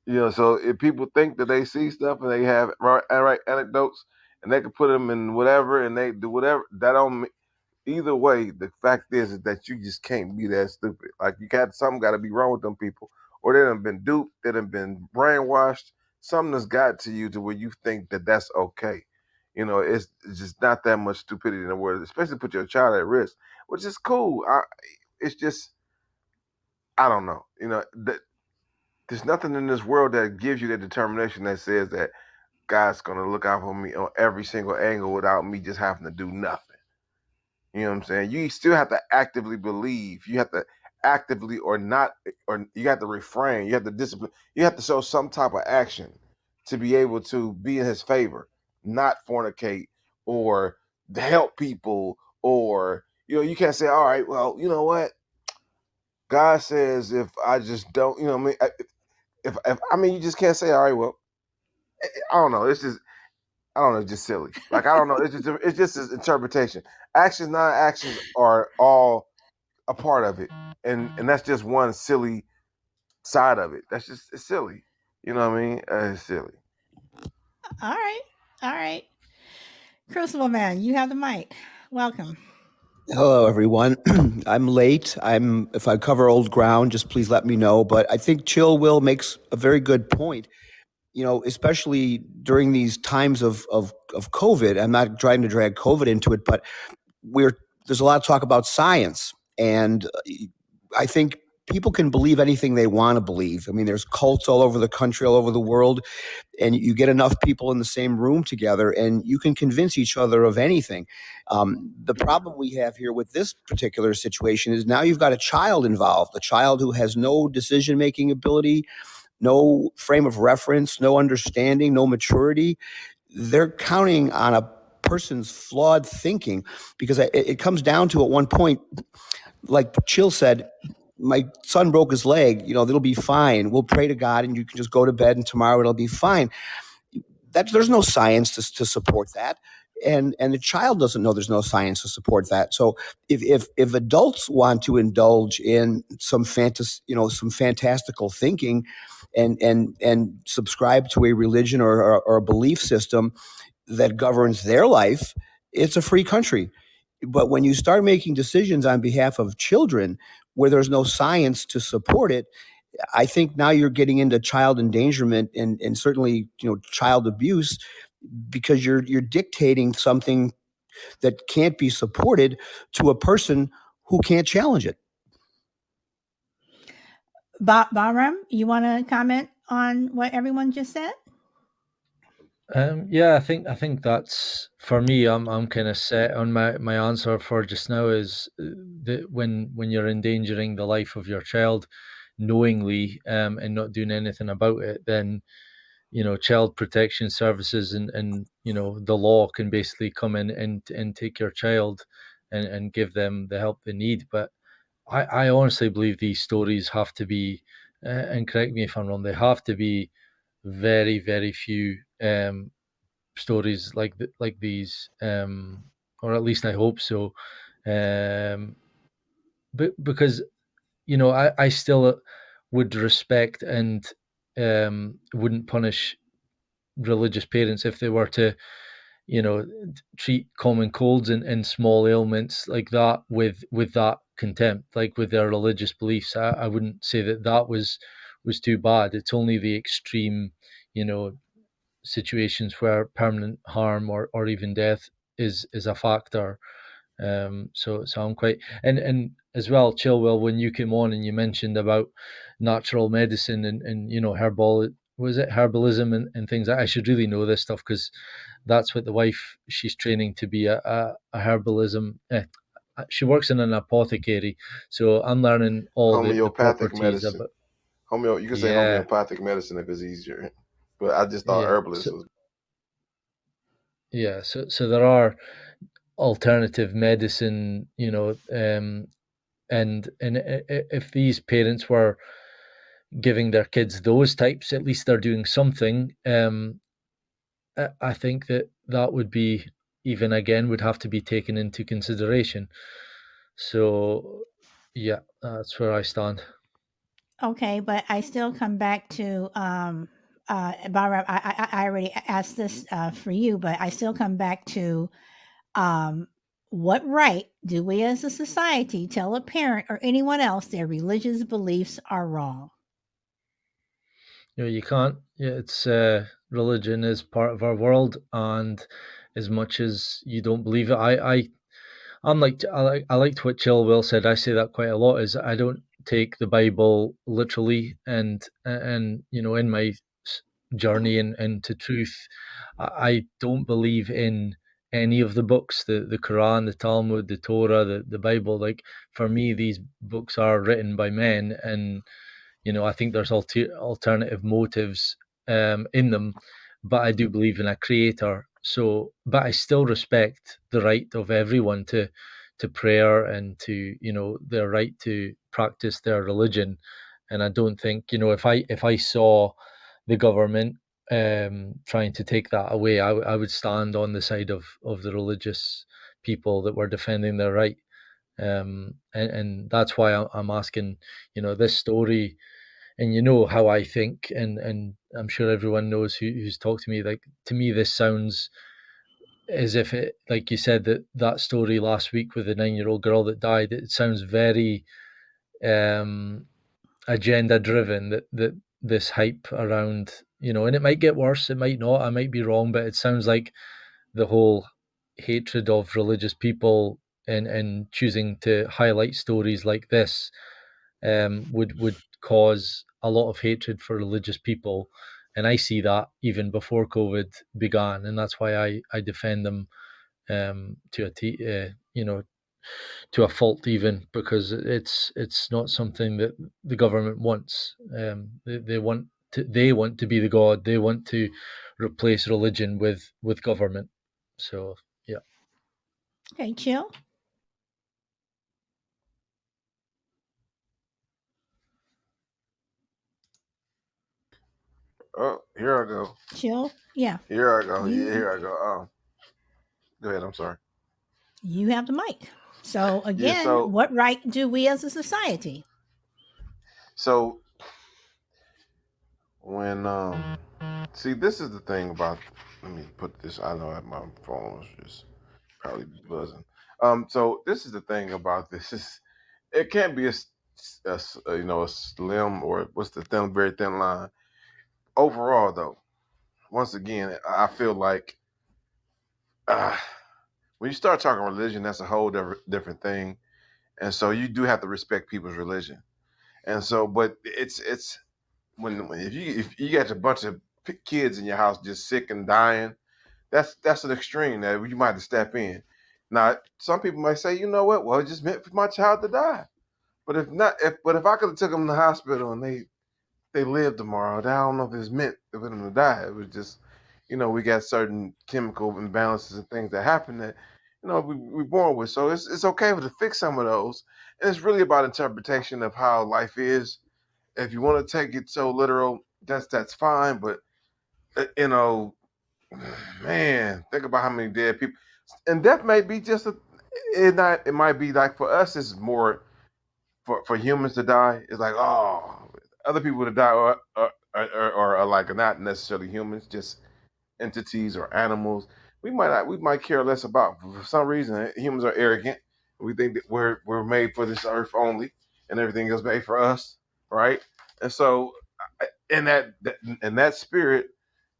So if people think that they see stuff and they have right anecdotes and they can put them in whatever and they do whatever, that don't either way. The fact is that you just can't be that stupid. Like you got something got to be wrong with them people, or they done been duped, they done been brainwashed. Something has got to you to where you think that that's okay. It's just not that much stupidity in the world, especially put your child at risk, which is cool. It's just I don't know. There's nothing in this world that gives you that determination that says that God's gonna look out for me on every single angle without me just having to do nothing. You know what I'm saying? You still have to actively believe. You have to actively or not, or you have to refrain. You have to discipline. You have to show some type of action to be able to be in His favor, not fornicate or help people, or you can't say, all right, well, you know what? God says if I just don't, what I mean, if I mean, you just can't say, all right, well, I don't know. It's just I don't know, it's just silly. Like I don't know. It's just his interpretation. Actions, non-actions are all a part of it, and that's just one silly side of it. It's silly. You know what I mean? It's silly. All right, all right. Crucible man, you have the mic. Welcome. Hello, everyone. I'm late. If I cover old ground, just please let me know. But I think Chill Will makes a very good point. Especially during these times of COVID. I'm not trying to drag COVID into it, but there's a lot of talk about science, and I think people can believe anything they want to believe. I mean, there's cults all over the country, all over the world, and you get enough people in the same room together and you can convince each other of anything. The problem we have here with this particular situation is now you've got a child involved, a child who has no decision making ability, no frame of reference, no understanding, no maturity. They're counting on a person's flawed thinking, because it comes down to, at one point, like Chill said, my son broke his leg, it'll be fine. We'll pray to God and you can just go to bed and tomorrow it'll be fine. There's no science to support that. And the child doesn't know there's no science to support that. So if adults want to indulge in some some fantastical thinking and subscribe to a religion or a belief system that governs their life, it's a free country. But when you start making decisions on behalf of children where there's no science to support it, I think now you're getting into child endangerment and certainly child abuse, because you're dictating something that can't be supported to a person who can't challenge it. Bahram, you want to comment on what everyone just said? Yeah, I think that's, for me. I'm kind of set on my answer for just now is that when you're endangering the life of your child knowingly, and not doing anything about it, then child protection services and the law can basically come in and take your child and give them the help they need. But I honestly believe these stories have to be, and correct me if I'm wrong, they have to be very, very few stories like these, or at least I hope so. But because I still would respect and wouldn't punish religious parents if they were to treat common colds and small ailments like that with that contempt, like with their religious beliefs. I wouldn't say that was too bad. It's only the extreme, you know situations where permanent harm or even death is a factor. So I'm quite, and as well, Chilwell, when you came on and you mentioned about natural medicine and herbal, was it herbalism and things. I should really know this stuff because that's what the wife, she's training to be a herbalism. She works in an apothecary, so I'm learning all the Homeopathic properties medicine. about. You can say Yeah, homeopathic medicine if it's easier. But I just thought yeah. herbalist So was. yeah, so there are alternative medicine, and if these parents were giving their kids those types, at least they're doing something. I think that would be, even again, would have to be taken into consideration. So yeah, that's where I stand. Okay, but I still come back to Bahram. I already asked this for you, but I still come back to um, what right do we as a society tell a parent or anyone else their religious beliefs are wrong? You can't. Yeah, it's religion is part of our world, and as much as you don't believe it, I liked what Chill Will said. I say that quite a lot. Is I don't take the Bible literally, and in my journey and into truth, I don't believe in any of the books, the Quran, the Talmud, the Torah, the Bible. Like, for me, these books are written by men, and I think there's alternative motives in them, but I do believe in a creator. So, but I still respect the right of everyone to prayer and to their right to practice their religion. And I don't think, if I saw the government trying to take that away, I would stand on the side of the religious people that were defending their right. And that's why I'm asking, this story, and how I think, and I'm sure everyone knows who's talked to me. Like, to me, this sounds as if it, like you said, that story last week with the 9-year-old girl that died, it sounds very agenda driven, that this hype around, and it might get worse, it might not, I might be wrong, but it sounds like the whole hatred of religious people and choosing to highlight stories like this would cause a lot of hatred for religious people. And I see that even before COVID began, and that's why I defend them to a fault, even because it's not something that the government wants. They want to be the god. They want to replace religion with government. So yeah. Okay, Chill. Oh, here I go. Chill. Yeah. Here I go. You- Yeah, here I go. Go ahead. I'm sorry. You have the mic. So again, Yeah. So what right do we as a society? so when see, this is the thing about. Let me put this. I know my phone was just probably buzzing. So this is the thing about this. It can't be a slim, or what's the thin, very thin line. Overall, though, once again, I feel like uh, when you start talking religion, that's a whole different thing. And so you do have to respect people's religion. And so, but it's when if you got a bunch of kids in your house just sick and dying, that's an extreme that you might have to step in. Now, some people might say, you know what? Well, it just meant for my child to die. But if I could have took them to the hospital and they lived tomorrow, I don't know if it's meant for them to die. It was just, we got certain chemical imbalances and things that happen that, we're born with. So it's okay to fix some of those. And it's really about interpretation of how life is. If you want to take it so literal, that's fine. But man, think about how many dead people. And death may be just it might be like, for us, it's more for humans to die. It's like, oh, other people to die are like not necessarily humans, just entities or animals. We might care less about. For some reason, humans are arrogant. We think that we're made for this earth only, and everything is made for us, right? And so, in that spirit,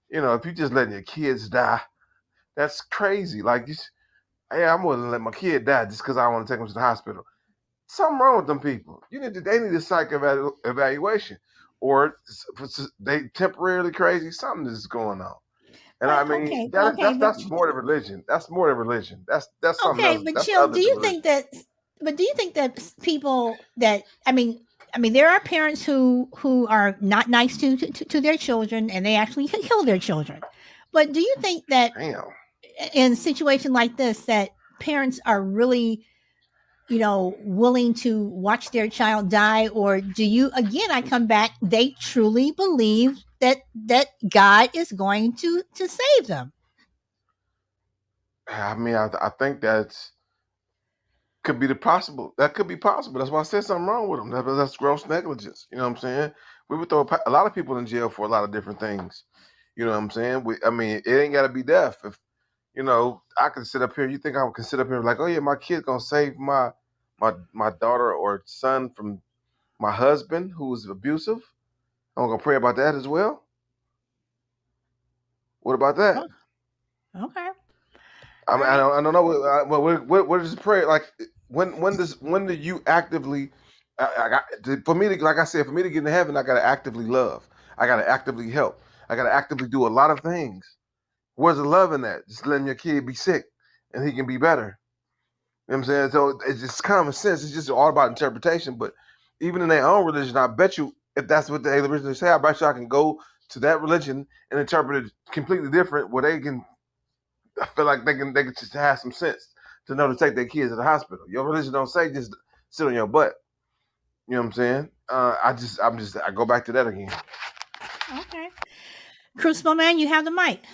if you just letting your kids die, that's crazy. Like, hey, I'm willing to let my kid die just because I want to take them to the hospital. Something wrong with them people. They need a psych evaluation, or they temporarily crazy. Something is going on. And I mean, okay, that's more than religion. That's more than religion. That's something okay, else. but That's Chill, other than religion. do you think that people that I mean, there are parents who are not nice to their children, and they actually kill their children. But do you think that Damn. in a situation like this, that parents are really, willing to watch their child die? Or do you, again, I come back, they truly believe that God is going to save them? I mean, I think that could be possible. That could be possible. That's why I said something wrong with them. That's gross negligence. You know what I'm saying? We would throw a lot of people in jail for a lot of different things. You know what I'm saying? I mean, it ain't got to be death. If I can sit up here. You think I can sit up here like, oh yeah, my kid's gonna save my daughter or son from my husband who is abusive? I'm gonna pray about that as well. What about that? Oh, okay. I mean, All right. I don't know. What is prayer like? When do you actively? For me to, like I said, for me to get into heaven, I gotta actively love. I gotta actively help. I gotta actively do a lot of things. Where's the love in that? Just letting your kid be sick and he can be better. You know what I'm saying? So it's just common sense. It's just all about interpretation. But even in their own religion, I bet you, if that's what they originally say, I bet you I can go to that religion and interpret it completely different, where they can. I feel like they can just have some sense to know to take their kids to the hospital. Your religion don't say just sit on your butt. You know what I'm saying? I go back to that again. Okay. Crucible Man, you have the mic.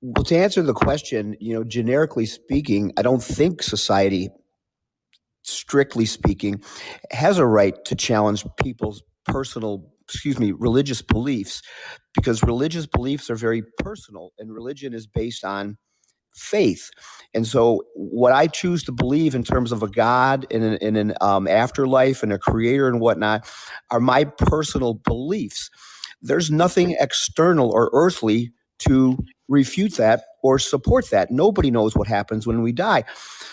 Well, to answer the question, generically speaking, I don't think society, strictly speaking, has a right to challenge people's religious beliefs, because religious beliefs are very personal, and religion is based on faith. And so what I choose to believe in terms of a God and an afterlife and a creator and whatnot are my personal beliefs. There's nothing external or earthly to refute that or support that. Nobody knows what happens when we die.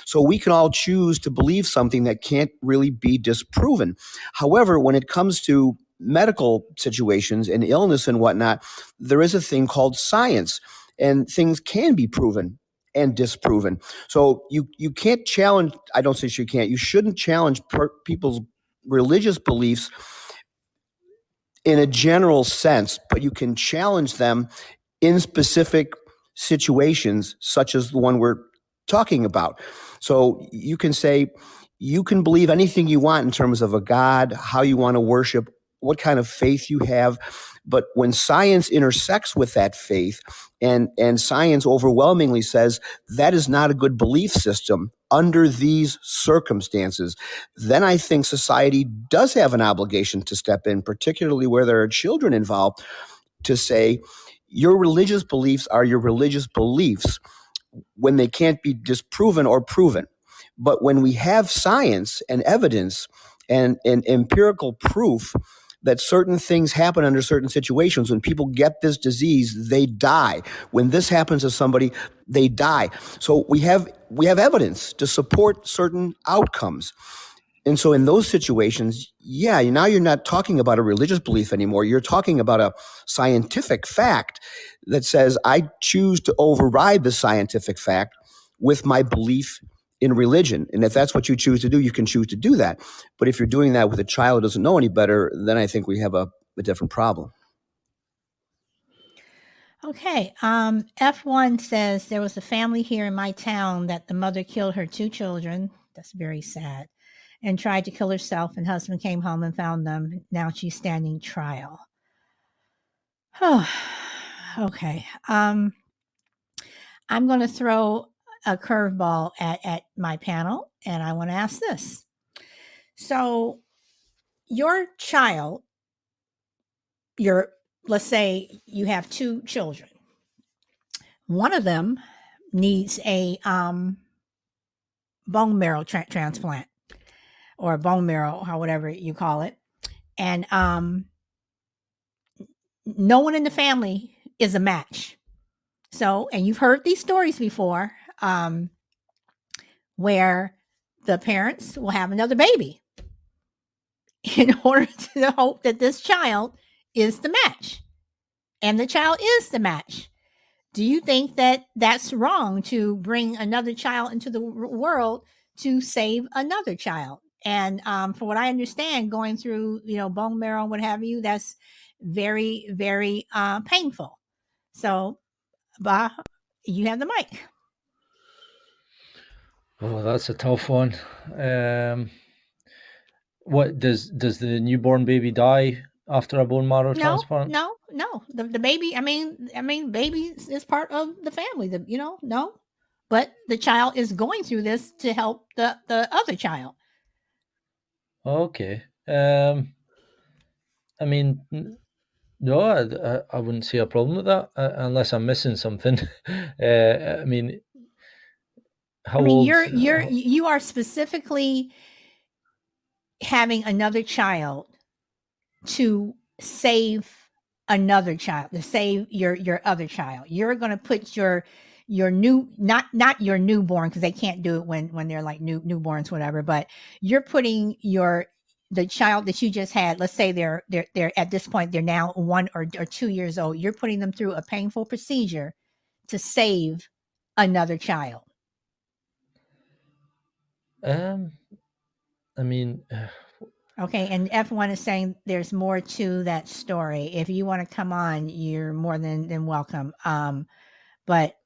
So we can all choose to believe something that can't really be disproven. However, when it comes to medical situations and illness and whatnot, there is a thing called science, and things can be proven and disproven. So you can't challenge, I don't say you can't, you shouldn't challenge people's religious beliefs in a general sense, but you can challenge them in specific situations, such as the one we're talking about. So you can say, you can believe anything you want in terms of a God, how you want to worship, what kind of faith you have. But when science intersects with that faith, and science overwhelmingly says that is not a good belief system under these circumstances, then I think society does have an obligation to step in, particularly where there are children involved, to say, your religious beliefs are your religious beliefs when they can't be disproven or proven. But when we have science and evidence and empirical proof that certain things happen under certain situations, when people get this disease, they die. When this happens to somebody, they die. So we have evidence to support certain outcomes. And so in those situations, yeah, now you're not talking about a religious belief anymore. You're talking about a scientific fact that says, I choose to override the scientific fact with my belief in religion. And if that's what you choose to do, you can choose to do that. But if you're doing that with a child who doesn't know any better, then I think we have a different problem. Okay. F1 says there was a family here in my town that the mother killed her 2 children. That's very sad. And tried to kill herself, and husband came home and found them. Now she's standing trial. Oh, okay. I'm going to throw a curveball at my panel, and I want to ask this. So your child, let's say you have 2 children. One of them needs a bone marrow transplant, or bone marrow, or whatever you call it. And no one in the family is a match. So, and you've heard these stories before, where the parents will have another baby in order to hope that this child is the match, and the child is the match. Do you think that that's wrong to bring another child into the world to save another child? And for what I understand, going through, bone marrow and what have you, that's very, very painful. So, Bah, you have the mic. Oh, that's a tough one. What does the newborn baby die after a bone marrow transplant? No. The baby. I mean, baby is part of the family. No, but the child is going through this to help the other child. Okay. I mean, no, I wouldn't see a problem with that unless I'm missing something. I mean, how old? You are specifically having another child to save another child, to save your other child. You're going to put your new, not your newborn, because they can't do it when they're like newborns, whatever, but you're putting the child that you just had, let's say they're at this point, they're now 1 or 2 years old. You're putting them through a painful procedure to save another child. I mean, okay, and F1 is saying there's more to that story. If you want to come on, you're more than welcome. But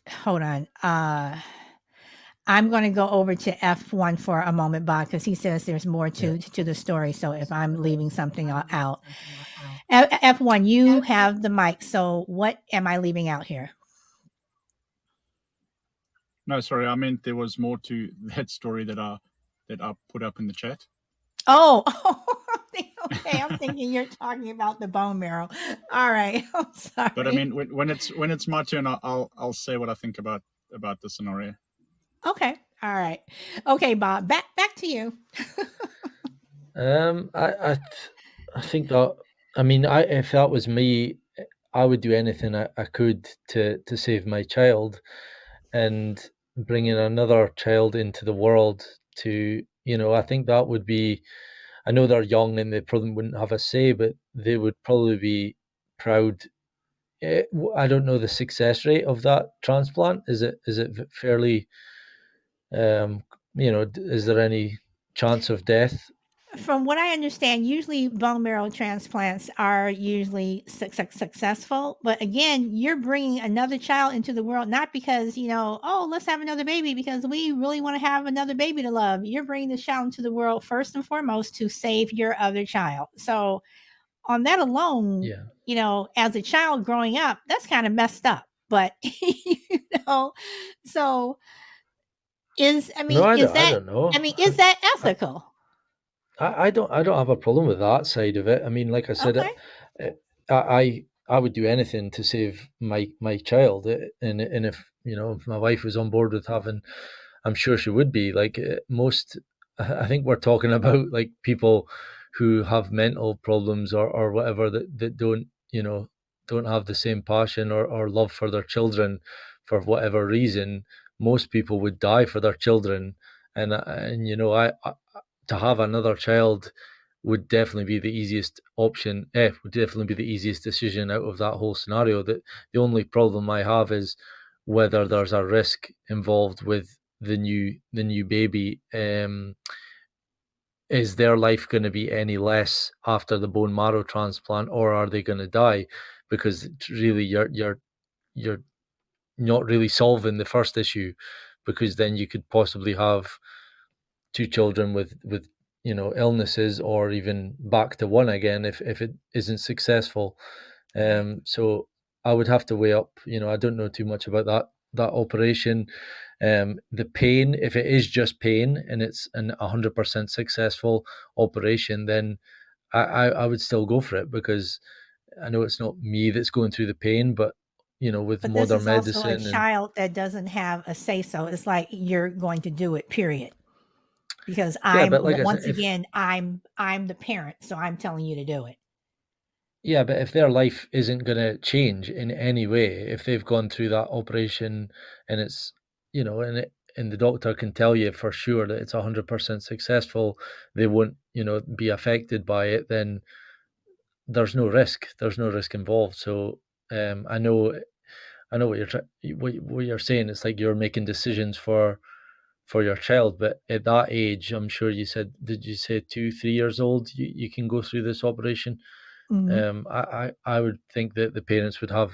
hold on. I'm going to go over to F1 for a moment, Bob, because he says there's more to the story. So if I'm leaving something out, F1, you have the mic. So what am I leaving out here? No, sorry. I meant there was more to that story that I put up in the chat. Oh, Okay, I'm thinking you're talking about the bone marrow. All right, I'm sorry. But I mean, when it's my turn, I'll say what I think about the scenario. Okay, all right. Okay, Bob, back to you. I think that, I mean, if that was me, I would do anything I could to save my child, and bringing another child into the world to, I think that would be, I know they're young and they probably wouldn't have a say, but they would probably be proud. I don't know the success rate of that transplant. Is it fairly, is there any chance of death? From what I understand, usually bone marrow transplants are usually successful. But again, you're bringing another child into the world, not because, oh, let's have another baby because we really want to have another baby to love. You're bringing this child into the world first and foremost to save your other child. So, on that alone, Yeah. As a child growing up, that's kind of messed up. But, so No, I that, don't know. is that I, ethical? I don't have a problem with that side of it. I mean, like I said, Okay. I would do anything to save my child, and if my wife was on board with having, I'm sure she would be. Like most, I think we're talking about like people who have mental problems or whatever that don't have the same passion or love for their children for whatever reason. Most people would die for their children, and I to have another child would definitely be the easiest option. Would definitely be the easiest decision out of that whole scenario. That the only problem I have is whether there's a risk involved with the new baby. Is their life going to be any less after the bone marrow transplant, or are they going to die? Because really, you're not really solving the first issue, because then you could possibly have two children with illnesses, or even back to one again if it isn't successful. So I would have to weigh up. I don't know too much about that operation. The pain, if it is just pain and it's an 100% successful operation, then I would still go for it, because I know it's not me that's going through the pain, but with But this modern is also a medicine and child that doesn't have a say so. It's like you're going to do it, period. Because yeah, but like I said, once again, I'm the parent, so I'm telling you to do it. yeah, but if their life isn't going to change in any way, if they've gone through that operation and it's, and the doctor can tell you for sure that it's 100% successful, they won't, be affected by it, then there's no risk. There's no risk involved. So, I know what what you're saying. It's like you're making decisions for your child, but at that age, I'm sure you said, did you say 2, 3 years old? You can go through this operation. Mhm. I would think that the parents would have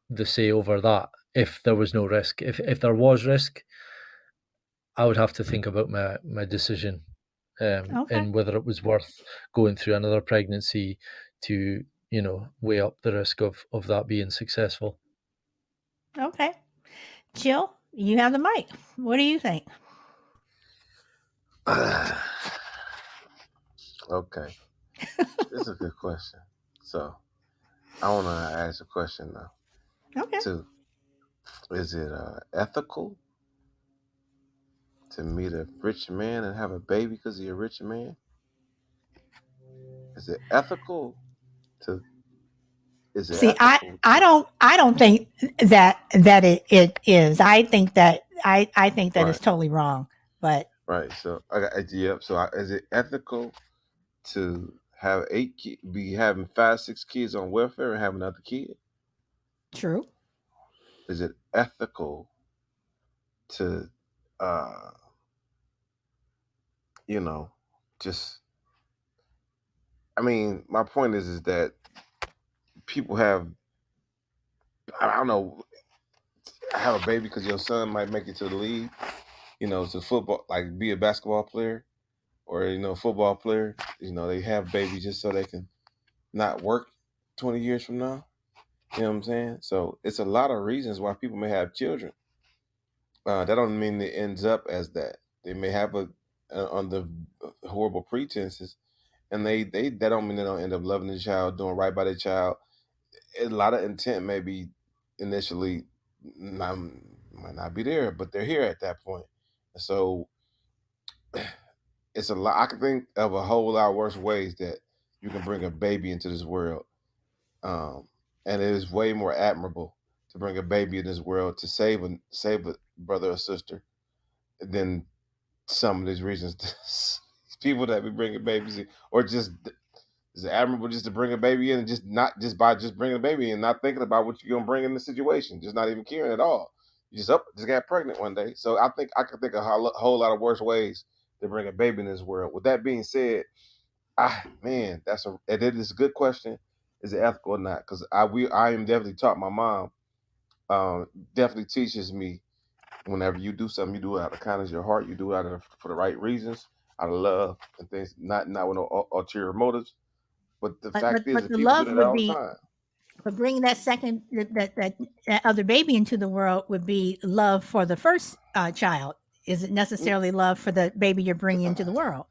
the say over that if there was no risk. If there was risk, I would have to think about my decision, Okay. and whether it was worth going through another pregnancy to weigh up the risk of that being successful. Okay. Jill, you have the mic. What do you think? Okay, this is a good question. So I want to ask a question now. Okay. Too, is it ethical to meet a rich man and have a baby because you're a rich man? Is it ethical to? Is it See, ethical I to? don't think that it is. I think that Right, is totally wrong. But right. So I got yep. So is it ethical to have be having 5, 6 kids on welfare and have another kid? true. Is it ethical to, uh, you know, just? I mean, my point is that people have. I don't know. Have a baby because your son might make it to the league. To football, like be a basketball player or football player. They have babies just so they can not work 20 years from now. You know what I'm saying? So it's a lot of reasons why people may have children. That don't mean it ends up as that. They may have under horrible pretenses and that don't mean they don't end up loving the child, doing right by the child. A lot of intent maybe initially might not be there, but they're here at that point. So it's a lot. I can think of a whole lot worse ways that you can bring a baby into this world, um, and it is way more admirable to bring a baby in this world to save a brother or sister than some of these reasons. People that be bringing babies in, or just it's admirable just to bring a baby in and just not just by just bringing a baby in, not thinking about what you're gonna bring in the situation, just not even caring at all. You just got pregnant one day. So I think I could think of a whole lot of worse ways to bring a baby in this world. With that being said, man, it is a good question. Is it ethical or not? Because I am definitely taught. My mom definitely teaches me whenever you do something, you do it out of kindness of your heart. You do it for the right reasons, out of love and things, not with no ulterior motives. But the fact is But that the people do love that would all the be, time. but bringing that other baby into the world would be love for the first child. Is it necessarily love for the baby you're bringing into the world?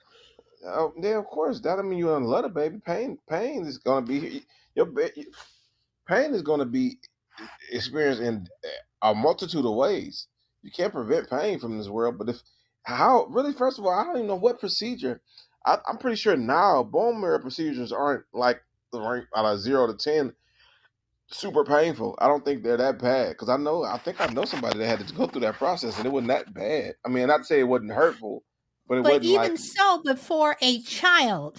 Yeah, of course. That don't mean you don't love the baby. Pain is gonna be your pain is gonna be experienced in a multitude of ways. You can't prevent pain from this world. But how really, first of all, I don't even know what procedure. I'm pretty sure now bone marrow procedures aren't like the rank out of 0 to 10 super painful. I don't think they're that bad because I think I know somebody that had to go through that process and it wasn't that bad. I mean, not to say it wasn't hurtful, but it But wasn't like even so, but for a child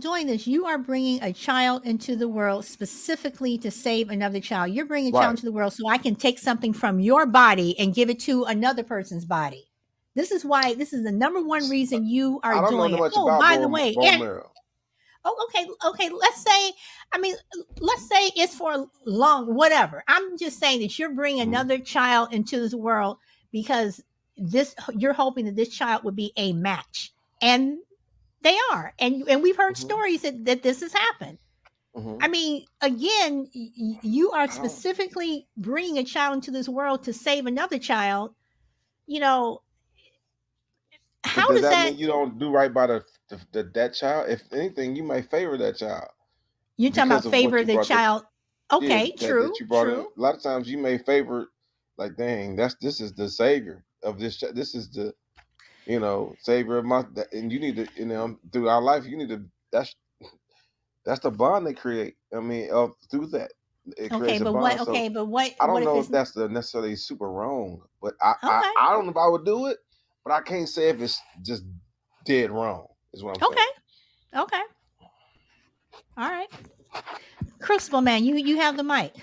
doing this, you are bringing a child into the world specifically to save another child. You're bringing a child right. into the world so I can take something from your body and give it to another person's body. This is the number one reason you are I don't know doing that it. much Oh, about by the way, bone marrow. okay. Let's say it's for long, whatever. I'm just saying that you're bringing Mhm. another child into this world because you're hoping that this child would be a match, and they are, and we've heard Mhm. stories that this has happened. Mhm. I mean, again, you are I don't. specifically bringing a child into this world to save another child. You know, But how does does that that? mean you don't do right by that child? If anything, you may favor that child You're talking because about of what favor you the brought. child. Yeah, Okay, that true, you brought in. true. A lot of times you may favor, like, dang, this is the savior of this. This is the savior of and you need to through our life you need to. That's the bond they create. I mean, through that it Okay, creates a but what? bond. So Okay, but what? I What don't if know it's if that's necessarily super wrong, but I okay? I don't know if I would do it, but I can't say if it's just dead wrong. Is what I'm saying. Okay, okay, all right. Crucible man, you have the mic.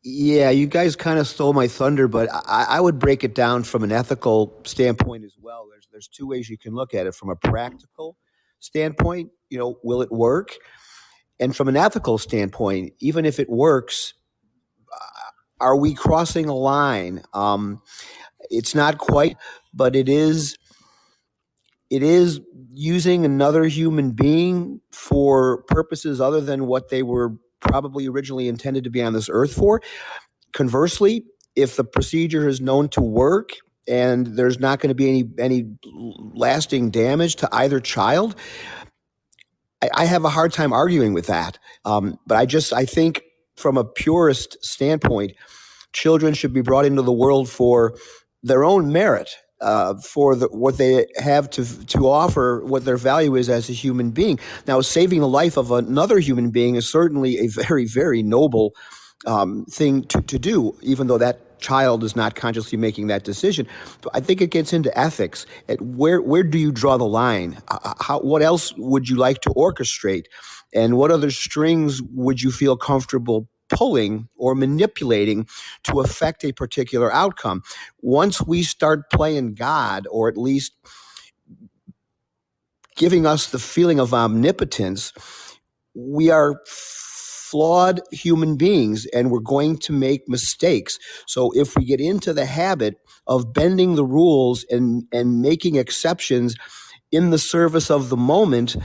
Yeah, you guys kind of stole my thunder, but I would break it down from an ethical standpoint as well. There's two ways you can look at it. From a practical standpoint, will it work? And from an ethical standpoint, even if it works, are we crossing a line? It's not quite, but it is. It is using another human being for purposes other than what they were probably originally intended to be on this earth for. Conversely, if the procedure is known to work and there's not going to be any lasting damage to either child, I have a hard time arguing with that. But I think from a purist standpoint, children should be brought into the world for their own merit, for what they have to offer, what their value is as a human being. Now, saving the life of another human being is certainly a very, very noble thing to do, even though that child is not consciously making that decision. But I think it gets into ethics. Where do you draw the line? What else would you like to orchestrate? And what other strings would you feel comfortable pulling or manipulating to affect a particular outcome? Once we start playing God, or at least giving us the feeling of omnipotence, we are flawed human beings and we're going to make mistakes. So if we get into the habit of bending the rules and making exceptions in the service of the moment,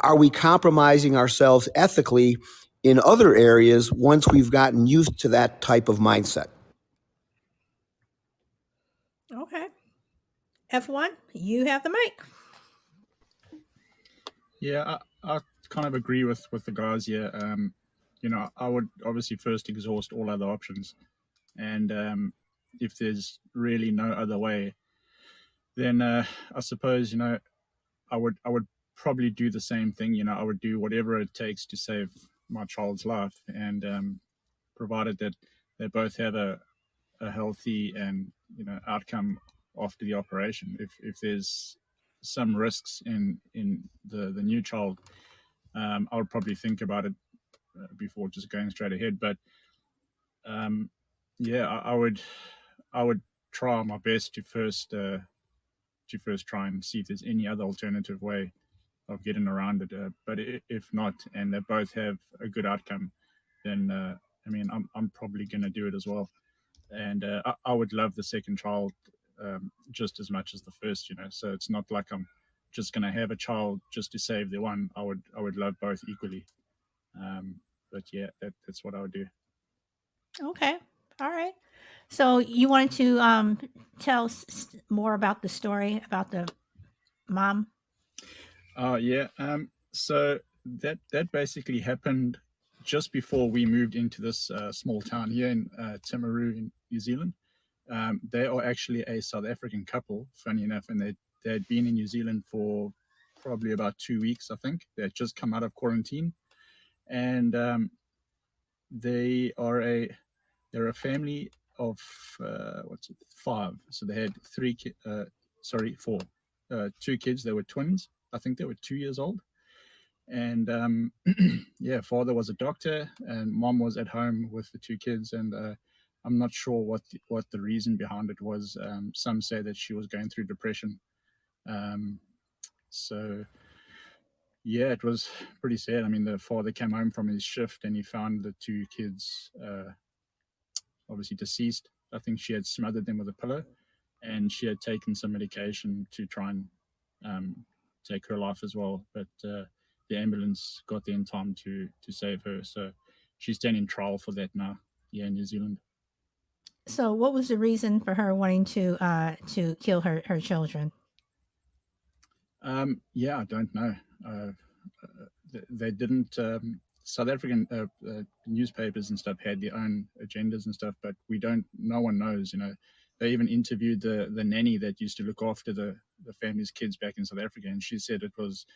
are we compromising ourselves ethically in other areas once we've gotten used to that type of mindset? Okay, F1, you have the mic. Yeah, I kind of agree with the guys here. I would obviously first exhaust all other options, and if there's really no other way, then I suppose I would probably do the same thing. I would do whatever it takes to save my child's life, and provided that they both have a healthy and outcome after the operation. If there's some risks in the new child, I would probably think about it before just going straight ahead. But yeah, I would try my best to first try and see if there's any other alternative way of getting around it. But if not, and they both have a good outcome, then I'm probably going to do it as well. And I would love the second child just as much as the first. So it's not like I'm just going to have a child just to save the one. I would love both equally. But yeah, that's what I would do. Okay. All right. So you wanted to tell more about the story about the mom? Yeah. So that basically happened just before we moved into this small town here in Timaru in New Zealand. They are actually a South African couple, funny enough, and they had been in New Zealand for probably about 2 weeks, I think. They had just come out of quarantine, and they are they're a family of five. So they had four, two kids. They were twins. I think they were 2 years old, and yeah, father was a doctor, and mom was at home with the two kids, and I'm not sure what the reason behind it was. Some say that she was going through depression. So yeah, it was pretty sad. I mean, the father came home from his shift and he found the two kids obviously deceased. I think she had smothered them with a pillow, and she had taken some medication to try and take her life as well. But the ambulance got there in time to save her. So she's standing trial for that now. Yeah, in New Zealand. So what was the reason for her wanting to kill her children? Yeah, I don't know. They didn't. South African newspapers and stuff had their own agendas and stuff, but we don't. No one knows. They even interviewed the nanny that used to look after the family's kids back in South Africa, and she said it was,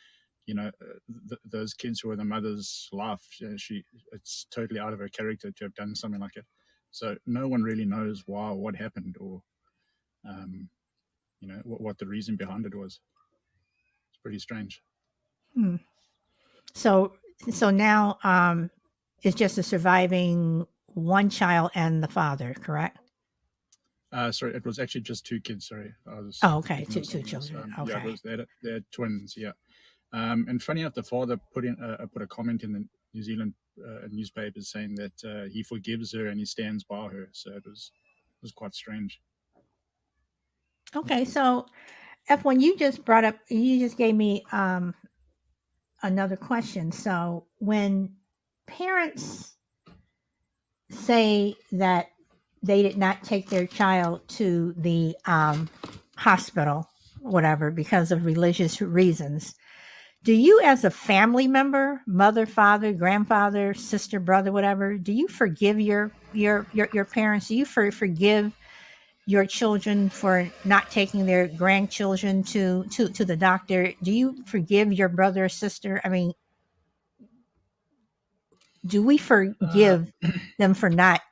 those kids who were the mother's life. It's totally out of her character to have done something like it. So no one really knows why, what happened, or what the reason behind it was. It's pretty strange. Hmm. So now it's just a surviving one child and the father, correct? Sorry, it was actually just two kids. Sorry, I was. Oh, okay, thinking two of something else. children. Yeah, Okay. they had twins. Yeah, and funny enough, the father put a comment in the New Zealand newspapers saying that he forgives her and he stands by her. So it was quite strange. Okay, so F1, you just gave me another question. So when parents say that they did not take their child to the hospital, whatever, because of religious reasons, do you, as a family member, mother, father, grandfather, sister, brother, whatever, do you forgive your parents? Do you forgive your children for not taking their grandchildren to the doctor? Do you forgive your brother or sister? I mean, do we forgive them for not,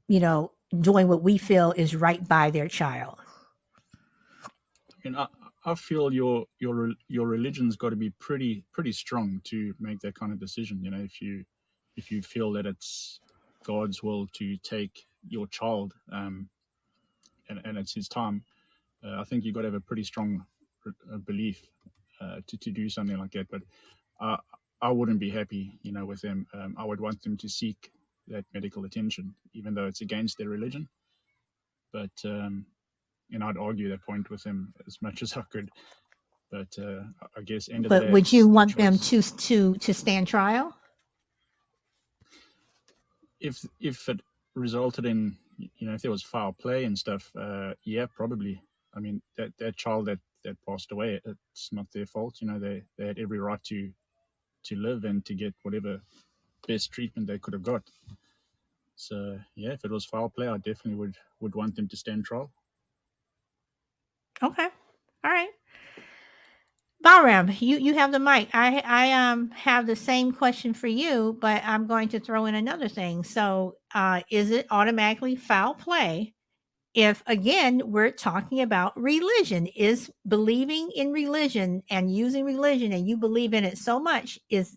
doing what we feel is right by their child? I mean, I feel your religion's got to be pretty strong to make that kind of decision. If you feel that it's God's will to take your child, and it's His time, I think you've got to have a pretty strong belief to do something like that. But I wouldn't be happy, with them. I would want them to seek that medical attention, even though it's against their religion. But I'd argue that point with them as much as I could. But I guess end of the But day, would you it's their want them choice. to stand trial? If it resulted in, if there was foul play and stuff, yeah, probably. I mean, that child that that passed away. It's not their fault. They had every right to live and to get whatever best treatment they could have got. So yeah, if it was foul play, I definitely would want them to stand trial. Okay. All right. Bahram, you have the mic. I have the same question for you, but I'm going to throw in another thing. So, is it automatically foul play if, again, we're talking about religion? Is believing in religion and using religion, and you believe in it so much, is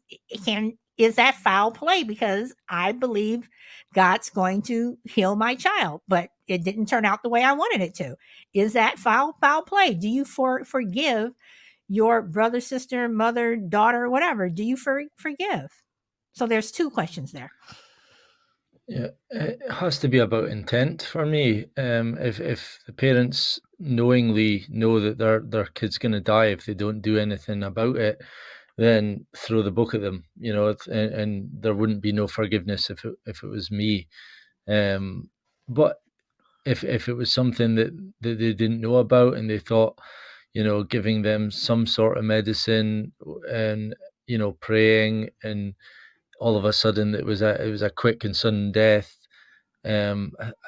that foul play? Because I believe God's going to heal my child, but it didn't turn out the way I wanted it to. Is that foul play? Do you forgive your brother, sister, mother, daughter, whatever? Do you forgive? So there's two questions there. Yeah, it has to be about intent for me. If the parents knowingly know that their kid's going to die if they don't do anything about it, then throw the book at them. And there wouldn't be no forgiveness if it was me. But if it was something that they didn't know about and they thought, giving them some sort of medicine and praying, and all of a sudden it was a quick and sudden death,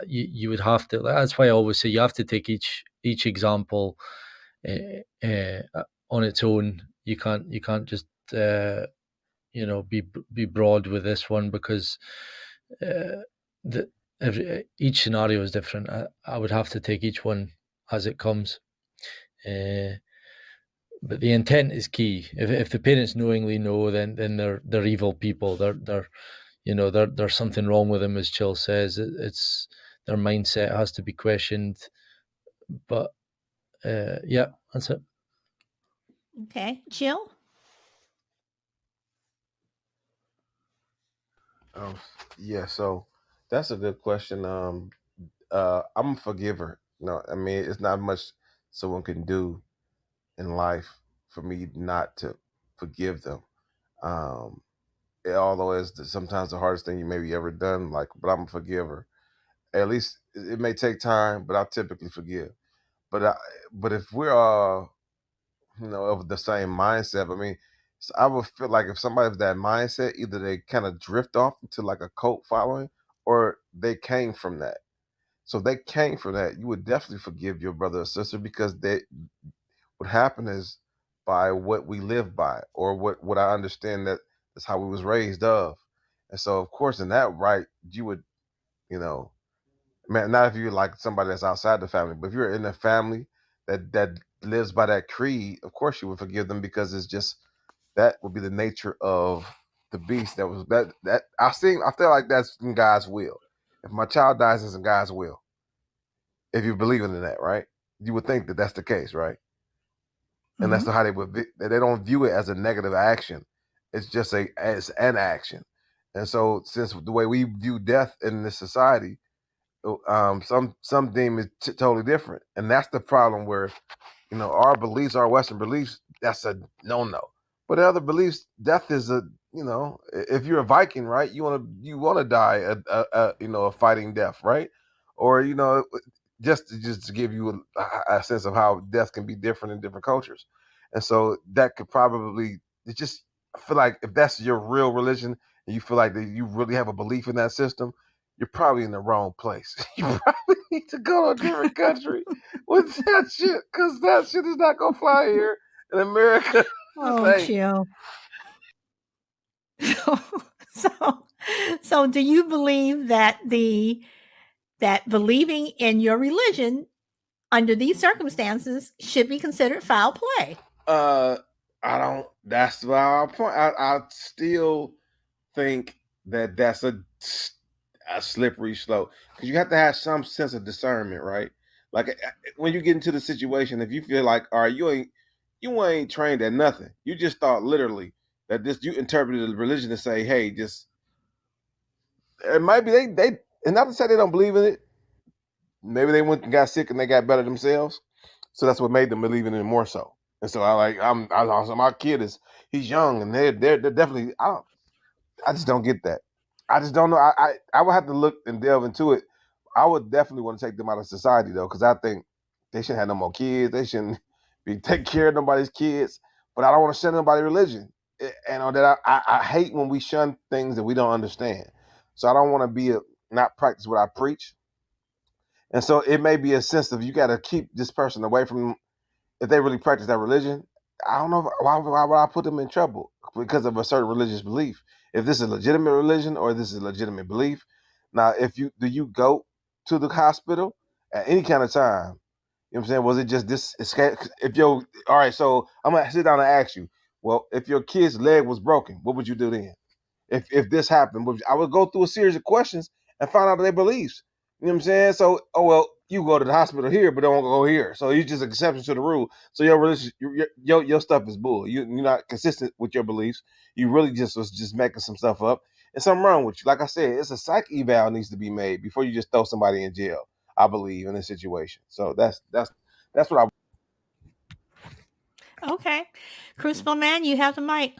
you would have to. That's why I always say you have to take each example on its own. You can't just be broad with this one, because each scenario is different. I would have to take each one as it comes. But the intent is key. If the parents knowingly know, then they're evil people. There's something wrong with them, as Chill says. It's their mindset has to be questioned. But yeah, that's it. Okay, Chill. Oh, yeah. So that's a good question. I'm a forgiver. I mean, it's not much someone can do in life for me not to forgive them. Um, Although it's sometimes the hardest thing you maybe ever done. But I'm a forgiver. At least it may take time, but I'll typically forgive. But if we're of the same mindset, I mean, I would feel like if somebody has that mindset, either they kind of drift off into like a cult following, or they came from that. So if they came from that, you would definitely forgive your brother or sister, because what happened is by what we live by, or what I understand that's how we was raised of. And so of course in that right, you would, you know, man, not if you're like somebody that's outside the family, but if you're in a family that lives by that creed, of course you would forgive them, because it's just that would be the nature of the beast. That I feel like that's in God's will. If my child dies, it's in God's will. If you believe in that, right? You would think that that's the case, right? And that's how they would. They don't view it as a negative action. It's just as an action. And so, since the way we view death in this society, some deem it totally different, and that's the problem. Where our beliefs, our Western beliefs, that's a no. But the other beliefs, death is if you're a Viking, right? You want to die a fighting death, right? Or just to give you a sense of how death can be different in different cultures. And so that could probably, it's just, I feel like if that's your real religion and you feel like that you really have a belief in that system, you're probably in the wrong place. You probably need to go to a different country with that shit, because that shit is not gonna fly here in America. Oh, Chill. So do you believe that that believing in your religion under these circumstances should be considered foul play? I don't. That's my point. I still think that that's a slippery slope, because you have to have some sense of discernment, right? Like when you get into the situation, if you feel like, all right, you ain't trained at nothing, you just thought literally that you interpreted the religion to say, hey, just it might be they and not to say they don't believe in it. Maybe they went and got sick and they got better themselves, so that's what made them believe in it more so. And so my kid he's young, and they're definitely, I just don't get that. I just don't know. I would have to look and delve into it. I would definitely want to take them out of society though, because I think they shouldn't have no more kids. They shouldn't. take care of nobody's kids, but I don't want to shun nobody's religion. And that I hate when we shun things that we don't understand. So I don't want to not practice what I preach. And so it may be a sense of you got to keep this person away from, if they really practice that religion. I don't know why would I put them in trouble because of a certain religious belief. If this is a legitimate religion or this is a legitimate belief. Now, do you go to the hospital at any kind of time? You know what I'm saying? Was it just this escape? All right, so I'm gonna sit down and ask you. Well, if your kid's leg was broken, what would you do then? If this happened, I would go through a series of questions and find out their beliefs. You know what I'm saying? So, you go to the hospital here, but don't go here. So you just exception to the rule. So your religion, your stuff is bull. You're not consistent with your beliefs. You really was just making some stuff up, and something wrong with you. Like I said, it's a psych eval needs to be made before you just throw somebody in jail. I believe in this situation. So that's what I. Okay. Crucible Man, you have the mic.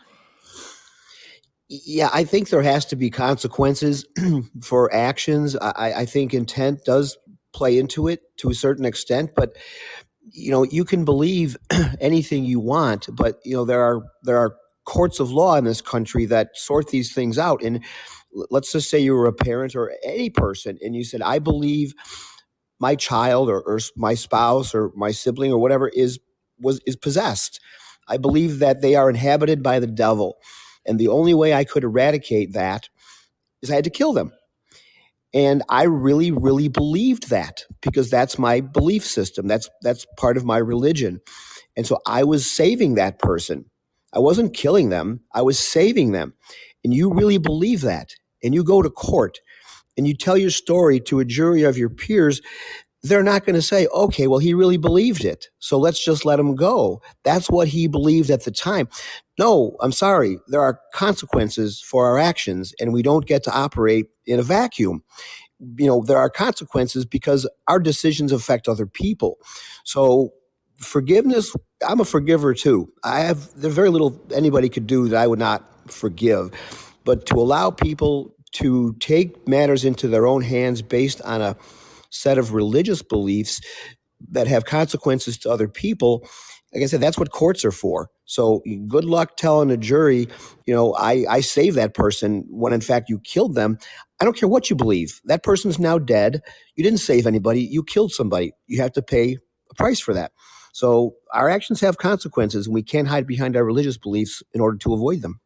Yeah, I think there has to be consequences for actions. I think intent does play into it to a certain extent, but you can believe anything you want, but there are courts of law in this country that sort these things out. And let's just say you were a parent or any person, and you said, "I believe my child or my spouse or my sibling or whatever is possessed. I believe that they are inhabited by the devil. And the only way I could eradicate that is I had to kill them." And I really, really believed that because that's my belief system. That's part of my religion. And so I was saving that person. I wasn't killing them. I was saving them. And you really believe that. And you go to court and you tell your story to a jury of your peers. They're not going to say, okay, well, he really believed it, so let's just let him go. That's what he believed at the time. No, I'm sorry. There are consequences for our actions, and we don't get to operate in a vacuum. There are consequences because our decisions affect other people. So forgiveness, I'm a forgiver too. There's very little anybody could do that I would not forgive. But to allow people to take matters into their own hands based on a set of religious beliefs that have consequences to other people, like I said, that's what courts are for. So good luck telling a jury, I saved that person when in fact you killed them. I don't care what you believe. That person's now dead. You didn't save anybody. You killed somebody. You have to pay a price for that. So our actions have consequences, and we can't hide behind our religious beliefs in order to avoid them.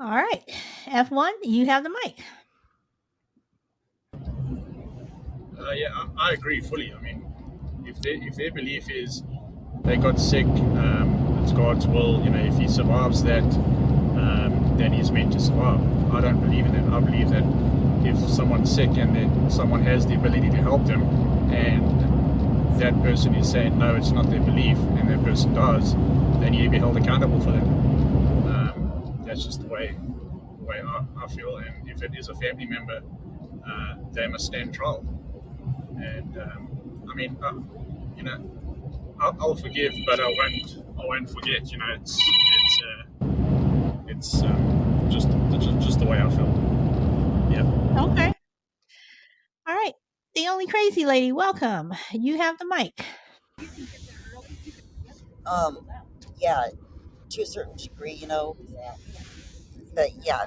All right. F1, you have the mic. Yeah, I agree fully. I mean, if their belief is they got sick, it's God's will. If he survives that, then he's meant to survive. I don't believe in that. I believe that if someone's sick and then someone has the ability to help them, and that person is saying no, it's not their belief, and that person does, they need to be held accountable for that. That's just the way I feel. And if it is a family member, they must stand trial. And I mean, I'll forgive, but I won't forget. It's just the way I feel. Yeah. Okay. All right. The only crazy lady, welcome. You have the mic. Yeah, to a certain degree, but yeah,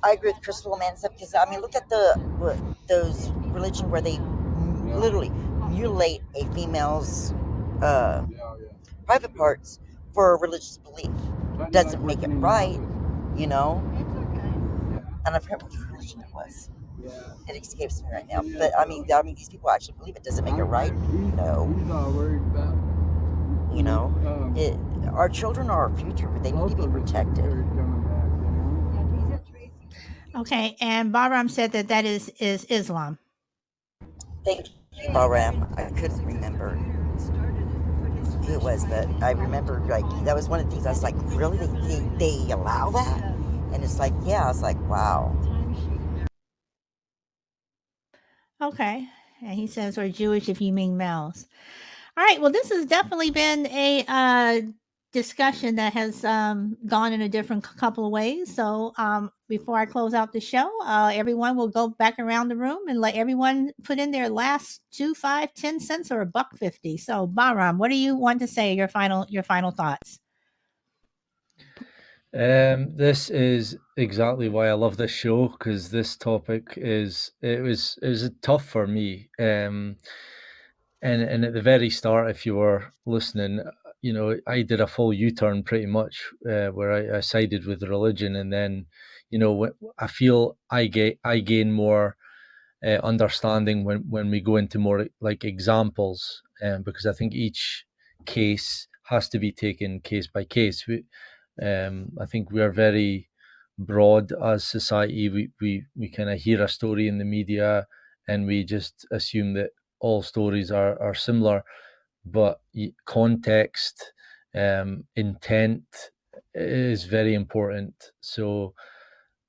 I agree with Crystal Man stuff because I mean, look at those religion where they literally mutilate a female's private parts for a religious belief. Doesn't make it right, you know. And I forget what religion it was. It escapes me right now. But I mean, these people actually believe it. Does it make it right? No. Our children are our future, but they need to be protected. Okay, and Bahram said that is Islam. Thank you, Bahram. I couldn't remember who it was, but I remember that was one of the things I was like, really? They allow that? And it's like, yeah, I was like, wow. Okay, and he says, or Jewish if you mean males. All right, well, this has definitely been a discussion that has gone in a different couple of ways. So before I close out the show, everyone will go back around the room and let everyone put in their last 2, 5, 10 cents or $1.50. So Bahram, what do you want to say? Your final thoughts. This is exactly why I love this show, because this topic it was tough for me. And at the very start, if you were listening, I did a full U-turn pretty much, where I sided with religion, and then, I feel I gain more understanding when we go into more like examples, because I think each case has to be taken case by case. I think we are very broad as society. We kind of hear a story in the media and we just assume that all stories are similar, but context, intent is very important. So,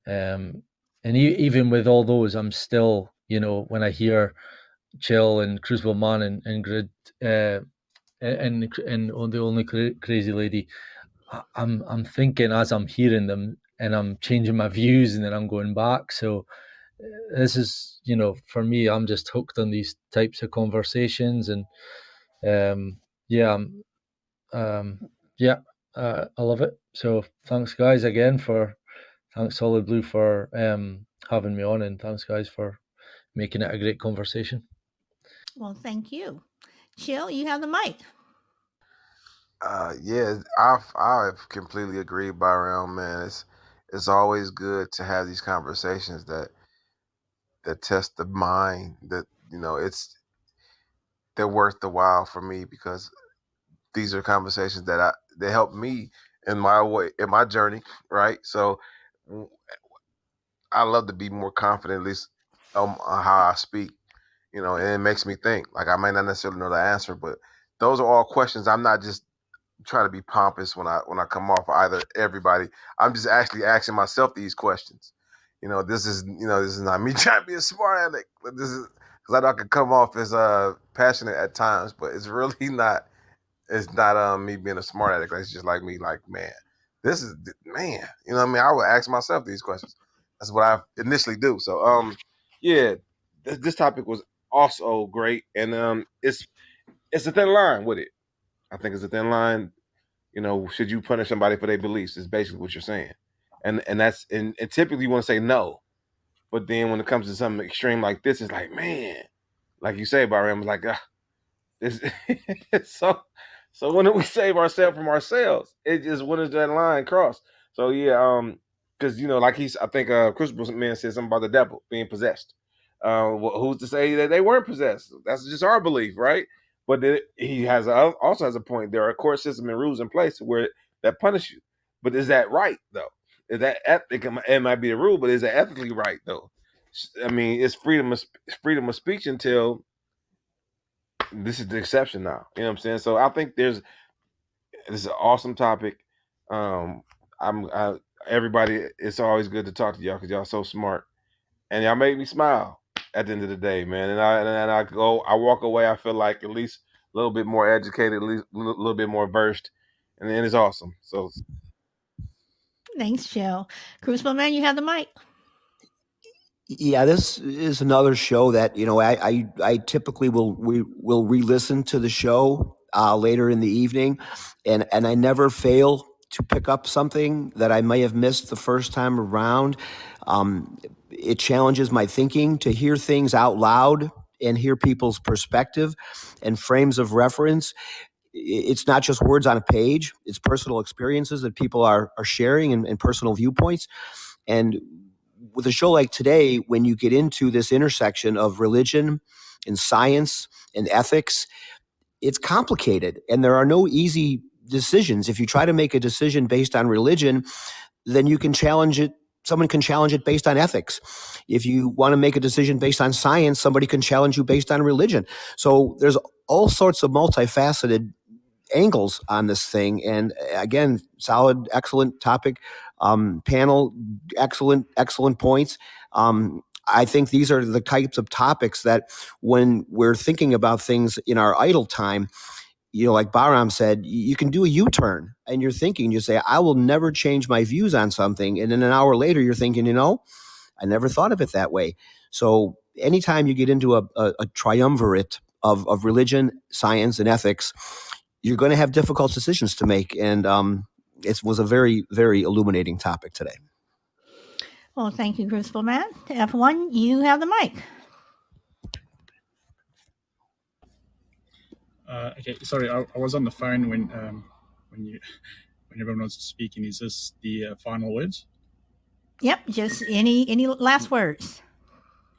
and even with all those, I'm still, when I hear Chill and Crucible Man and Grid, and on the only crazy lady, I'm thinking as I'm hearing them, and I'm changing my views, and then I'm going back. So this is, for me, I'm just hooked on these types of conversations, and yeah, I love it. So thanks, guys, again thanks Solid Blue for having me on, and thanks, guys, for making it a great conversation. Well, thank you. Chill, you have the mic. Yeah, I've completely agreed, Byron, man. It's always good to have these conversations that test the mind. That they're worth the while for me, because these are conversations that they help me in my journey, right? So I love to be more confident, at least on how I speak, and it makes me think. Like, I might not necessarily know the answer, but those are all questions. I'm not just trying to be pompous when I come off for either everybody. I'm just actually asking myself these questions. This is not me trying to be a smart aleck. This is because I know I could come off as passionate at times, but it's really not. It's not me being a smart aleck. It's just like me, like, man, this is man. You know what I mean? I would ask myself these questions. That's what I initially do. So yeah, this topic was also great, and it's a thin line with it. I think it's a thin line. Should you punish somebody for their beliefs? Is basically what you're saying, and that's and typically you want to say no, but then when it comes to something extreme like this, it's like, man, like you say, Byron, like, this. So when do we save ourselves from ourselves? It just, when is that line crossed? So yeah, because like I think Crucible Man said something about the devil being possessed. Who's to say that they weren't possessed? That's just our belief, right? But then he also has a point. There are court system and rules in place where that punish you. But is that right though? Is that ethic? It might be the rule, but is it ethically right though? I mean, it's freedom of speech until this is the exception now. You know what I'm saying? So I think this is an awesome topic. Everybody. It's always good to talk to y'all because y'all so smart, and y'all make me smile at the end of the day, man. And I walk away. I feel like at least a little bit more educated, at least a little bit more versed, and then it's awesome. So Thanks, Chill. Crucible Man, you have the mic. Yeah, this is another show that I typically will re-listen to the show later in the evening, and I never fail to pick up something that I may have missed the first time around. It challenges my thinking to hear things out loud and hear people's perspective and frames of reference. It's not just words on a page; it's personal experiences that people are sharing and personal viewpoints. And with a show like today, when you get into this intersection of religion and science and ethics, it's complicated and there are no easy decisions. If you try to make a decision based on religion, then you can challenge it. Someone can challenge it based on ethics. If you want to make a decision based on science, somebody can challenge you based on religion. So there's all sorts of multifaceted angles on this thing. And again, solid, excellent topic. Panel, excellent points. I think these are the types of topics that when we're thinking about things in our idle time, like Bahram said, you can do a U-turn, and you're thinking, you say, I will never change my views on something. And then an hour later, you're thinking, I never thought of it that way. So anytime you get into a triumvirate of religion, science, and ethics, you're going to have difficult decisions to make. And it was a very, very illuminating topic today. Well, thank you, Crucible Man. F1, you have the mic. Okay, sorry, I was on the phone when everyone was speaking. Is this the final words? Yep, just any last words.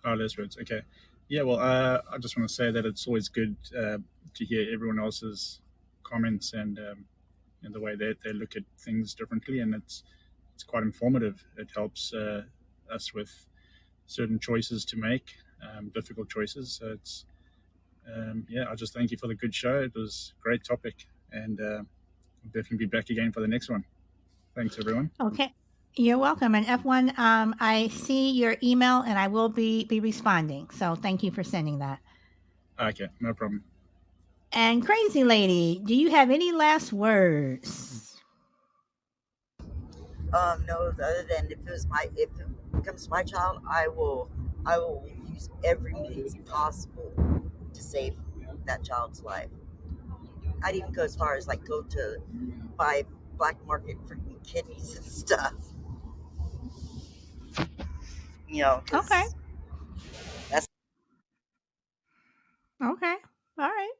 Oh, last words. Okay. Yeah, well, I just want to say that it's always good to hear everyone else's comments and the way they look at things differently, and it's quite informative. It helps us with certain choices to make, difficult choices. So it's I just thank you for the good show. It was a great topic, and I'll definitely be back again for the next one. Thanks, everyone. Okay, you're welcome. And F1, I see your email, and I will be responding. So thank you for sending that. Okay, no problem. And Crazy Lady, do you have any last words? No, other than if it becomes my child, I will use every means possible to save that child's life. I'd even go as far as go to buy black market freaking kidneys and stuff. Okay. That's okay. All right.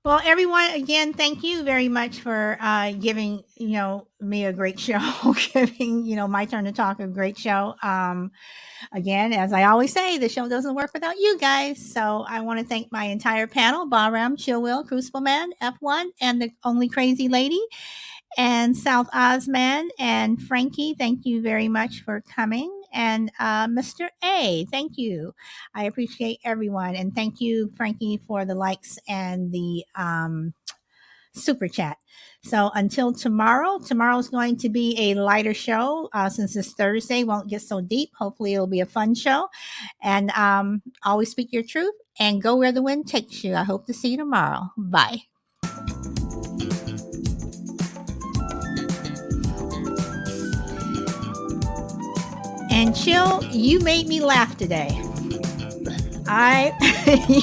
Well, everyone, again, thank you very much for giving me a great show, giving my turn to talk a great show. Again, as I always say, the show doesn't work without you guys. So I want to thank my entire panel: Bahram, Chillwill, Crucible Man, F1, and the Only Crazy Lady, and South Ozman and Frankie. Thank you very much for coming. And Mr. A, thank you. I appreciate everyone. And thank you, Frankie, for the likes and the super chat. So until tomorrow's going to be a lighter show since it's Thursday, won't get so deep. Hopefully it'll be a fun show. And always speak your truth and go where the wind takes you. I hope to see you tomorrow. Bye. And Chill, you made me laugh today.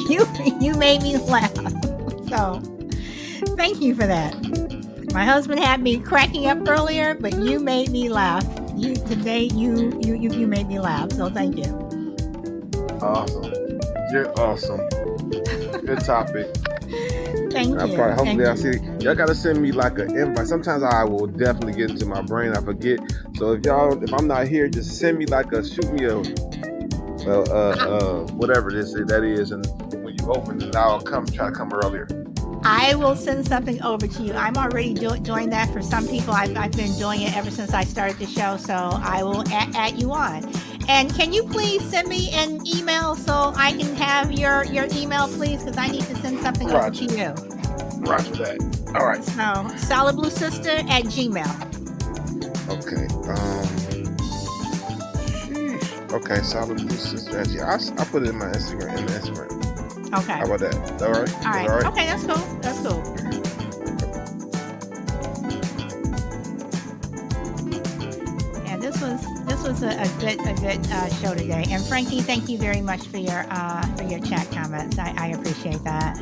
You made me laugh. So thank you for that. My husband had me cracking up earlier, but you made me laugh. Today you made me laugh. So thank you. Awesome. You're awesome. Good topic. Thank you. Hopefully I'll see. Y'all gotta send me an invite. Sometimes I will definitely get into my brain. I forget. So if I'm not here, just send me shoot me whatever that is, and when you open it, I'll try to come earlier. I will send something over to you. I'm already doing that for some people. I've been doing it ever since I started the show, so I will add you on. And can you please send me an email so I can have your email, please? Because I need to send something over to you. Roger that. All right. So, solidbluesister@gmail. Okay. Okay, solidbluesister@gmail. I'll put it in my Instagram. Okay. How about that? Is that all right? All right. Okay, that's cool. Yeah, this was a good show today. And Frankie, thank you very much for your chat comments. I appreciate that.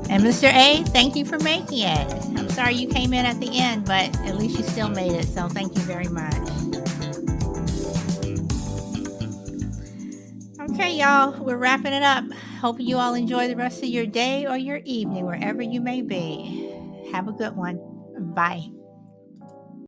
And Mr. A, thank you for making it. I'm sorry you came in at the end, but at least you still made it. So thank you very much. Okay, y'all, we're wrapping it up. Hope you all enjoy the rest of your day or your evening, wherever you may be. Have a good one. Bye.